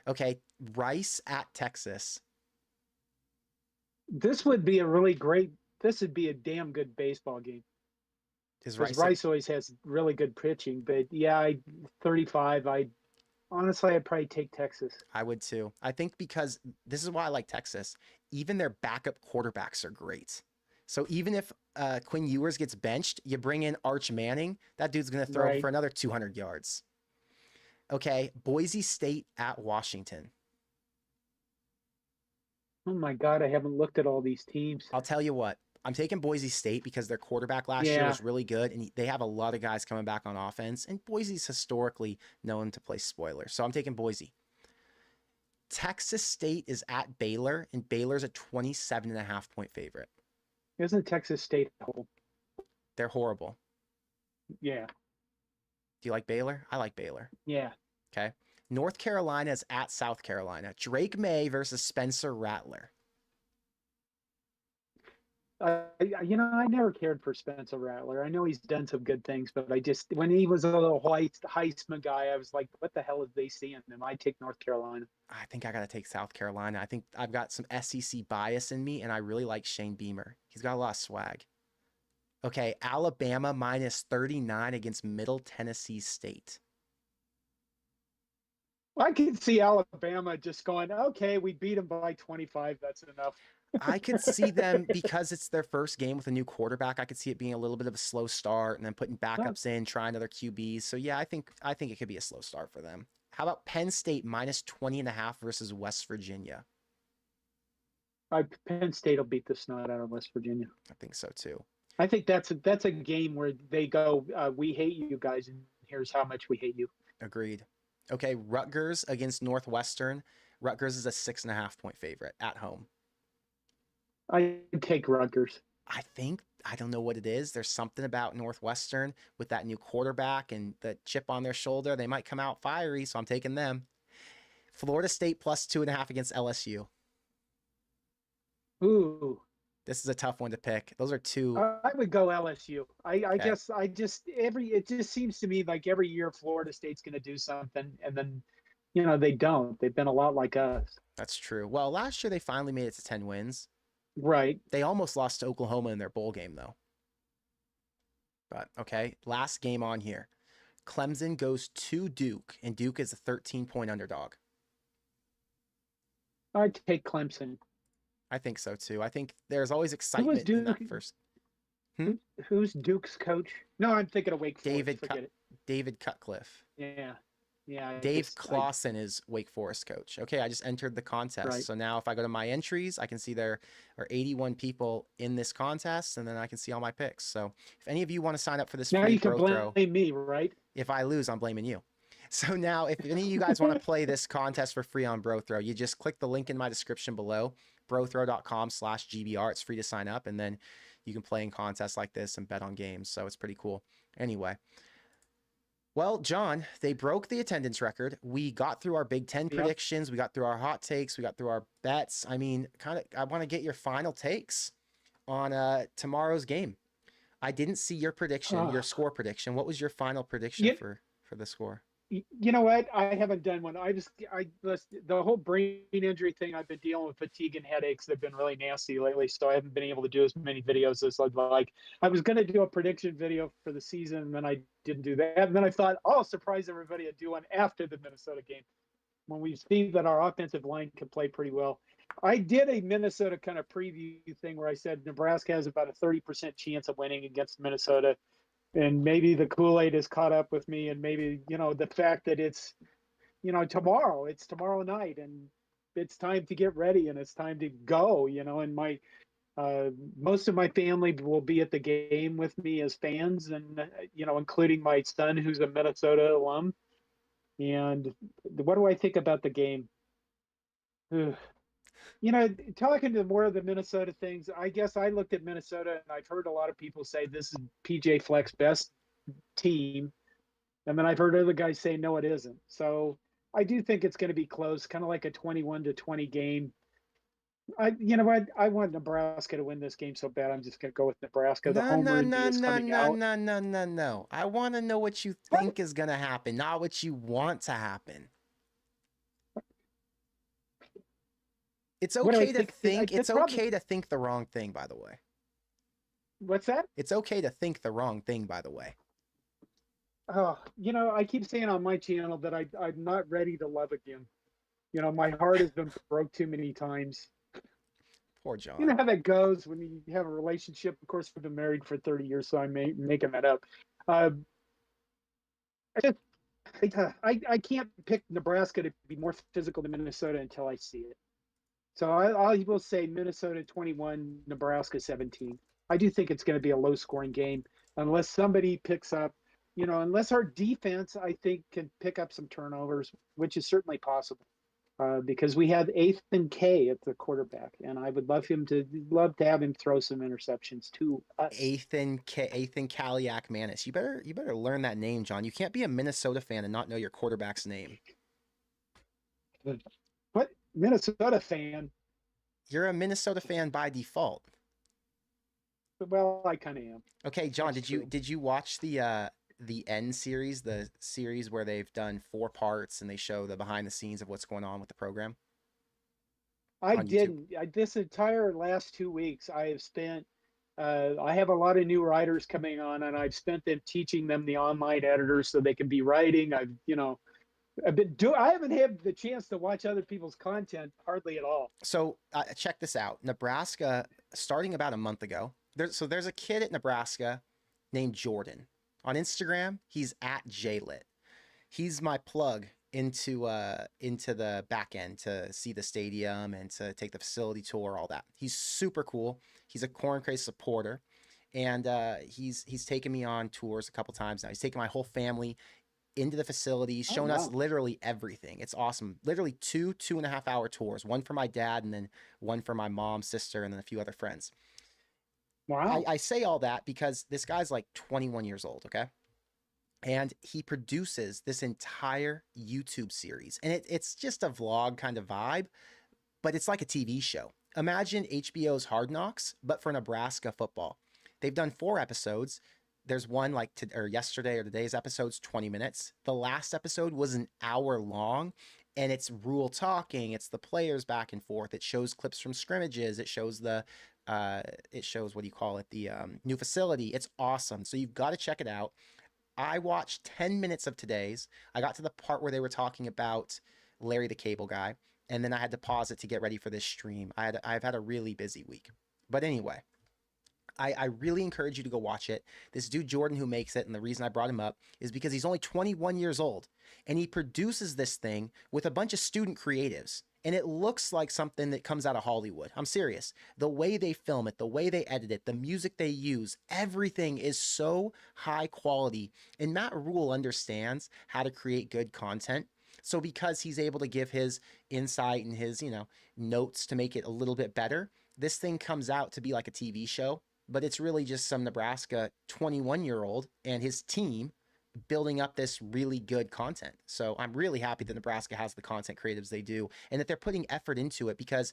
Okay, Rice at Texas. This would be a really great. This would be a damn good baseball game Is because Rice a, Rice always has really good pitching. But yeah, 35. I honestly, I'd probably take Texas. I would too. I think because this is why I like Texas. Even their backup quarterbacks are great. So even if Quinn Ewers gets benched, you bring in Arch Manning, that dude's going to throw Right. for another 200 yards. Okay, Boise State at Washington. Oh my God, I haven't looked at all these teams. I'll tell you what, I'm taking Boise State because their quarterback last year Yeah. was really good, and they have a lot of guys coming back on offense, and Boise's historically known to play spoiler. So I'm taking Boise. Texas State is at Baylor, and Baylor's a 27.5-point favorite. Isn't Texas State home? They're horrible. Yeah. Do you like Baylor? I like Baylor. Yeah. Okay. North Carolina is at South Carolina. Drake May versus Spencer Rattler. I never cared for Spencer Rattler. I know he's done some good things, but I just when he was a little Heisman guy, I was like, what the hell is they seeing him? I take North Carolina. I think I got to take South Carolina. I think I've got some SEC bias in me, and I really like Shane Beamer. He's got a lot of swag. Okay, Alabama minus 39 against Middle Tennessee State. I can see Alabama just going, okay, we beat them by 25. That's enough. I could see them because it's their first game with a new quarterback. I could see it being a little bit of a slow start and then putting backups in, trying other QBs. So yeah, I think it could be a slow start for them. How about Penn State minus 20.5 versus West Virginia? Penn State will beat the snot out of West Virginia. I think so too. I think that's a game where they go, we hate you guys, and here's how much we hate you. Agreed. Okay, Rutgers against Northwestern. Rutgers is a 6.5-point favorite at home. I take Rutgers. I don't know what it is. There's something about Northwestern with that new quarterback and the chip on their shoulder. They might come out fiery, so I'm taking them. Florida State plus 2.5 against LSU. Ooh. This is a tough one to pick. Those are two. I would go LSU. I Okay. guess it just seems to me like every year Florida State's going to do something, and then they don't. They've been a lot like us. That's true. Well, last year they finally made it to 10 wins. Right. They almost lost to Oklahoma in their bowl game, though. But okay, last game on here. Clemson goes to Duke, and Duke is a 13-point underdog. I'd take Clemson. I think so too. I think there's always excitement in that first. Who's Duke's coach? No, I'm thinking of Wake Forest. David Cutcliffe. Yeah. Dave Clawson is Wake Forest coach. Okay, I just entered the contest. Right. So now if I go to my entries, I can see there are 81 people in this contest, and then I can see all my picks. So if any of you want to sign up for this now free you can blame me, right? If I lose, I'm blaming you. So now if any of you guys want to play this contest for free on Bro Throw, you just click the link in my description below, brothrow.com/GBR. It's free to sign up, and then you can play in contests like this and bet on games. So it's pretty cool. Anyway. Well, John, they broke the attendance record. We got through our Big Ten predictions. We got through our hot takes. We got through our bets. I mean, I want to get your final takes on tomorrow's game. I didn't see your prediction, your score prediction. What was your final prediction for the score? You know what? I haven't done one. The whole brain injury thing, I've been dealing with fatigue and headaches. They've been really nasty lately, so I haven't been able to do as many videos as I'd like. I was going to do a prediction video for the season, and then I didn't do that. And then I thought, I'll surprise everybody and do one after the Minnesota game when we've seen that our offensive line can play pretty well. I did a Minnesota kind of preview thing where I said Nebraska has about a 30% chance of winning against Minnesota. And maybe the Kool-Aid has caught up with me, and maybe, the fact that it's tomorrow night, and it's time to get ready, and it's time to go, and my, most of my family will be at the game with me as fans, and, including my son, who's a Minnesota alum. And what do I think about the game? Talking to more of the Minnesota things, I guess I looked at Minnesota and I've heard a lot of people say this is PJ Fleck's best team. And then I've heard other guys say, no, it isn't. So I do think it's going to be close, kind of like a 21-20 game. You know what? I want Nebraska to win this game so bad. I'm just going to go with Nebraska. The No, homer no, in me no, is no, coming no, out. no, no, no, no. I want to know what you What? think is going to happen, not what you want to happen. It's What do I okay to think? think. The It's problem. okay to think the wrong thing, by the way. What's that? It's okay to think the wrong thing, by the way. Oh, I keep saying on my channel that I'm not ready to love again. My heart has been broke too many times. Poor You know John. how that goes when you have a relationship. Of course, we've been married for 30 years, so I'm making that up. Uh, I, just, I can't pick Nebraska to be more physical than Minnesota until I see it. So I will say Minnesota 21, Nebraska 17. I do think it's going to be a low scoring game unless somebody picks up, unless our defense, I think, can pick up some turnovers, which is certainly possible. Because we have Ethan K at the quarterback, and I would love to have him throw some interceptions to us. Ethan Kaliak Manis. You better learn that name, John. You can't be a Minnesota fan and not know your quarterback's name. What Minnesota fan? You're a Minnesota fan by default. Well, I kind of am. Okay, John, That's did you true. did you watch the End series, the series where they've done 4 parts and they show the behind the scenes of what's going on with the program I on YouTube? didn't. This entire last 2 weeks, I have spent. I have a lot of new writers coming on, and I've spent them teaching them the online editors so they can be writing. I haven't had the chance to watch other people's content hardly at all. So check this out. Nebraska, starting about a month ago, there's a kid at Nebraska named Jordan. On Instagram, he's at JLit. He's my plug into the back end to see the stadium and to take the facility tour, all that. He's super cool. He's a Corn Craze supporter, and he's taken me on tours a couple times now. He's taken my whole family into the facility. He's Oh shown us wow, literally everything. It's awesome. Literally 2.5 hour tours. One for my dad, and then one for my mom, sister, and then a few other friends. I, wow. I say all that because this guy's like 21 years old. Okay. And he produces this entire YouTube series. And it's just a vlog kind of vibe, but it's like a TV show. Imagine HBO's Hard Knocks, but for Nebraska football. They've done 4 episodes. There's one like or yesterday or today's episode's 20 minutes. The last episode was an hour long, and it's Rule talking. It's the players back and forth. It shows clips from scrimmages. It shows what do you call it, the new facility. It's awesome. So you've got to check it out. I watched 10 minutes of today's. I got to the part where they were talking about Larry the Cable Guy, and then I had to pause it to get ready for this stream. I've had a really busy week. But anyway, I really encourage you to go watch it. This dude Jordan who makes it, and the reason I brought him up is because he's only 21 years old, and he produces this thing with a bunch of student creatives. And it looks like something that comes out of Hollywood. I'm serious. The way they film it, the way they edit it, the music they use, everything is so high quality. And Matt Rule understands how to create good content. So because he's able to give his insight and his, notes to make it a little bit better, this thing comes out to be like a TV show, but it's really just some Nebraska 21-year-old and his team building up this really good content. So I'm really happy that Nebraska has the content creatives they do and that they're putting effort into it because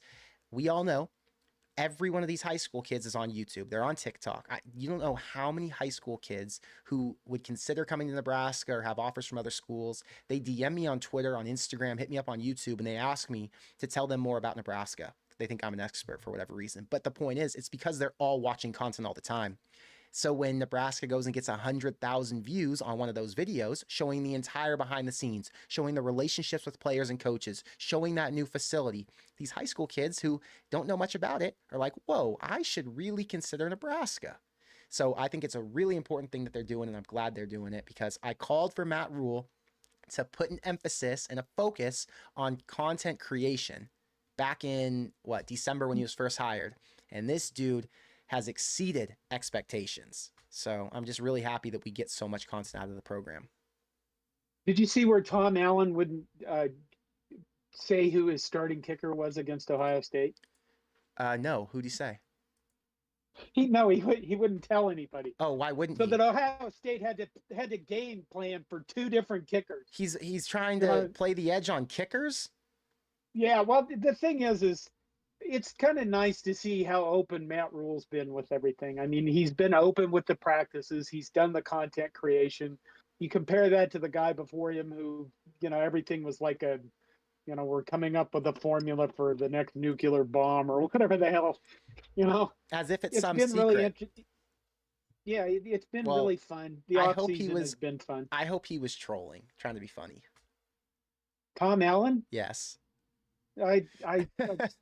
we all know every one of these high school kids is on YouTube. They're on TikTok. You don't know how many high school kids who would consider coming to Nebraska or have offers from other schools. They DM me on Twitter, on Instagram, hit me up on YouTube, and they ask me to tell them more about Nebraska. They think I'm an expert for whatever reason. But the point is, it's because they're all watching content all the time. So when Nebraska goes and gets 100,000 views on one of those videos, showing the entire behind the scenes, showing the relationships with players and coaches, showing that new facility, these high school kids who don't know much about it are like, whoa, I should really consider Nebraska. So I think it's a really important thing that they're doing, and I'm glad they're doing it because I called for Matt Rule to put an emphasis and a focus on content creation back in December when he was first hired. And this dude has exceeded expectations. So I'm just really happy that we get so much content out of the program. Did you see where Tom Allen wouldn't say who his starting kicker was against Ohio State? No. Who'd he say? He wouldn't tell anybody. Oh, why wouldn't So he? that Ohio State had to game plan for two different kickers. He's trying You to know, play the edge on kickers. yeah. Well, the thing is it's kind of nice to see how open Matt Rule's been with everything. I mean, he's been open with the practices. He's done the content creation. You compare that to the guy before him who, everything was like we're coming up with a formula for the next nuclear bomb or whatever the hell, you know. As if it's It's some been really secret. interesting. Yeah, it's been Well, really fun. The I off hope he season has was. been fun. I hope he was trolling, trying to be funny. Tom Allen, Yes. I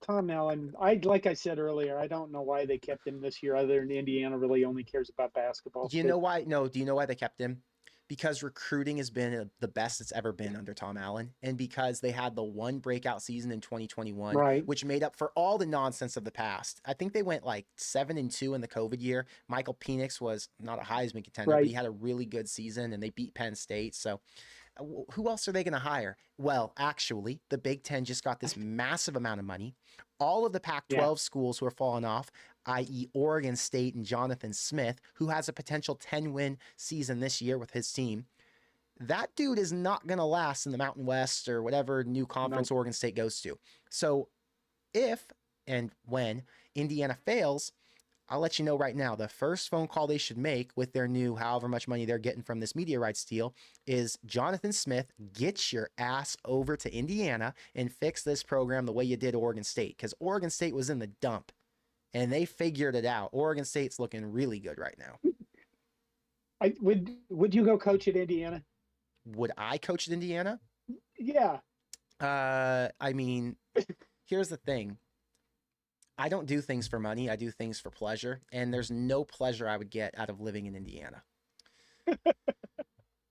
Tom Allen. Like I said earlier, I don't know why they kept him this year. Other than Indiana really only cares about basketball. Do you know why? No. Do you know why they kept him? Because recruiting has been the best it's ever been under Tom Allen, and because they had the one breakout season in 2021, Right. which made up for all the nonsense of the past. I think they went like 7-2 in the COVID year. Michael Penix was not a Heisman contender, but he Right. had a really good season, and they beat Penn State. So who else are they going to hire? Well, actually, the Big Ten just got this massive amount of money. All of the Pac 12 schools who are falling off, i.e., Oregon State and Jonathan Smith, who has a potential 10-win season this year with his team, that dude is not going to last in the Mountain West or whatever new conference No. Oregon State goes to. So if and when Indiana fails, I'll let you know right now, the first phone call they should make with their new however much money they're getting from this media rights deal is Jonathan Smith, get your ass over to Indiana and fix this program the way you did Oregon State, because Oregon State was in the dump and they figured it out. Oregon State's looking really good right now. Would you go coach at Indiana? Would I coach at Indiana? Yeah. I mean, here's the thing. I don't do things for money. I do things for pleasure. And there's no pleasure I would get out of living in Indiana.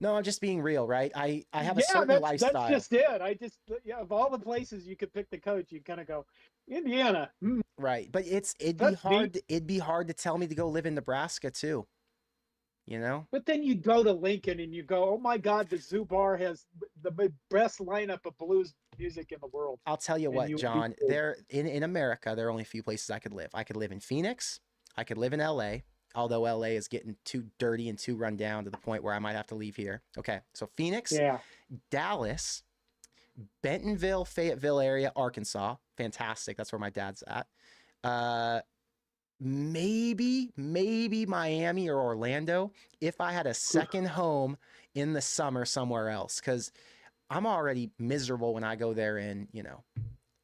No, I'm just being real, right? I have a certain lifestyle. That's just it. Of all the places you could pick the coach, you kind of go, Indiana. Right. But it'd That's be hard to tell me to go live in Nebraska too. You know? But then you go to Lincoln and you go, oh my God, the Zoo Bar has the best lineup of blues music in the world. I'll tell you what, John, there in America, there are only a few places I could live. I could live in Phoenix. I could live in LA, although LA is getting too dirty and too run down to the point where I might have to leave here. Okay. So Phoenix, Dallas, Bentonville, Fayetteville area, Arkansas. Fantastic. That's where my dad's at. Maybe Miami or Orlando if I had a second home in the summer somewhere else, because I'm already miserable when I go there in,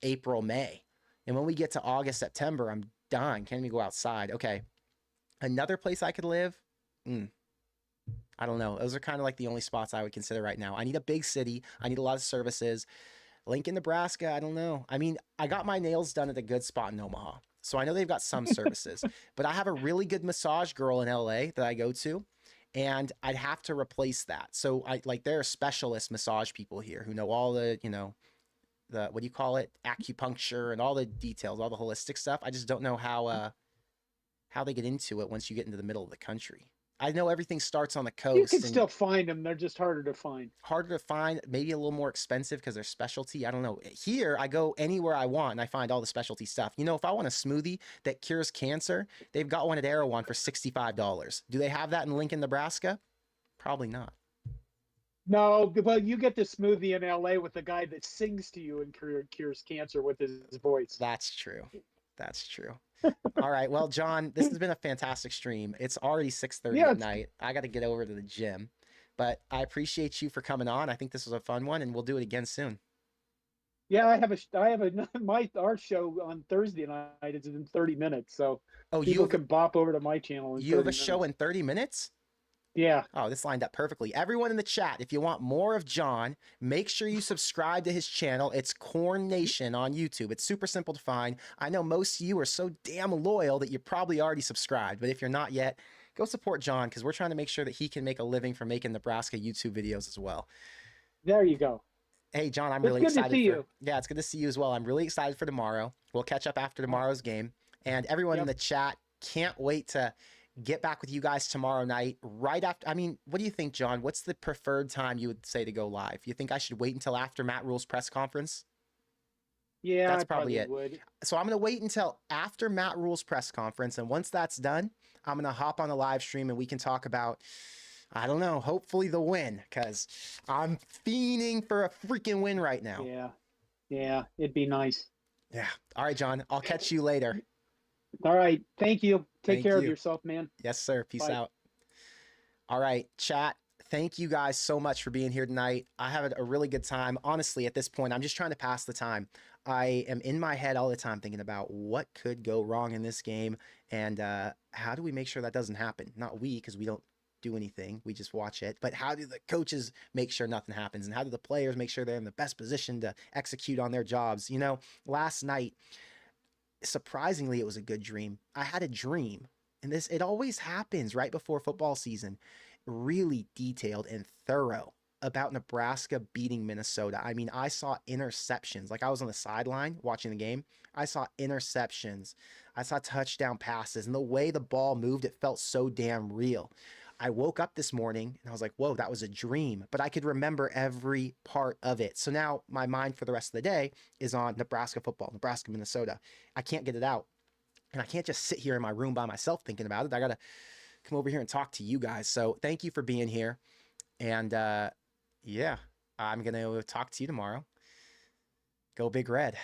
April, May. And when we get to August, September, I'm dying. Can't even go outside. Okay. Another place I could live? I don't know. Those are kind of like the only spots I would consider right now. I need a big city. I need a lot of services. Lincoln, Nebraska, I don't know. I mean, I got my nails done at a good spot in Omaha, so I know they've got some services. But I have a really good massage girl in LA that I go to, and I'd have to replace that. So there are specialist massage people here who know all the, the, what do you call it? Acupuncture and all the details, all the holistic stuff. I just don't know how they get into it once you get into the middle of the country. I know everything starts on the coast. You can still find them. They're just harder to find. Harder to find, maybe a little more expensive because they're specialty. I don't know. Here, I go anywhere I want and I find all the specialty stuff. If I want a smoothie that cures cancer, they've got one at Erewhon for $65. Do they have that in Lincoln, Nebraska? Probably not. No, well, you get the smoothie in LA with the guy that sings to you and cures cancer with his voice. That's true. That's true. All right. Well, John, this has been a fantastic stream. It's already 6:30 at night. I got to get over to the gym, but I appreciate you for coming on. I think this was a fun one, and we'll do it again soon. Yeah, our show on Thursday night is in 30 minutes, so people can bop over to my channel. You have a show in 30 minutes? Yeah. Oh, this lined up perfectly. Everyone in the chat, if you want more of John, make sure you subscribe to his channel. It's Corn Nation on YouTube. It's super simple to find. I know most of you are so damn loyal that you're probably already subscribed, but if you're not yet, go support John, because we're trying to make sure that he can make a living from making Nebraska YouTube videos as well. There you go. Hey, John, I'm really excited. It's good to see you. Yeah, it's good to see you as well. I'm really excited for tomorrow. We'll catch up after tomorrow's game. And everyone in the chat, can't wait to get back with you guys tomorrow night, right after. I mean, what do you think, John? What's the preferred time you would say to go live? You think I should wait until after Matt Rule's press conference? Yeah, That's I probably probably it. would. So I'm going to wait until after Matt Rule's press conference. And once that's done, I'm going to hop on a live stream and we can talk about, I don't know, hopefully the win, because I'm fiending for a freaking win right now. Yeah. Yeah, it'd be nice. Yeah. All right, John. I'll catch you later. All right. Thank you. Take Thank care of you. yourself, man. Yes, sir. Peace Bye. out. All right, chat. Thank you guys so much for being here tonight. I had a really good time. Honestly, at this point, I'm just trying to pass the time. I am in my head all the time thinking about what could go wrong in this game and how do we make sure that doesn't happen? Not we, because we don't do anything. We just watch it. But how do the coaches make sure nothing happens? And how do the players make sure they're in the best position to execute on their jobs? You know, last night, surprisingly, it was a good dream. I had a dream, and it always happens right before football season, really detailed and thorough about Nebraska beating Minnesota. I mean, I saw interceptions. Like, I was on the sideline watching the game. I saw interceptions. I saw touchdown passes, and the way the ball moved, it felt so damn real. I woke up this morning and I was like, whoa, that was a dream, but I could remember every part of it. So now my mind for the rest of the day is on Nebraska football, Nebraska, Minnesota. I can't get it out. And I can't just sit here in my room by myself thinking about it. I got to come over here and talk to you guys. So thank you for being here. And yeah, I'm going to talk to you tomorrow. Go Big Red.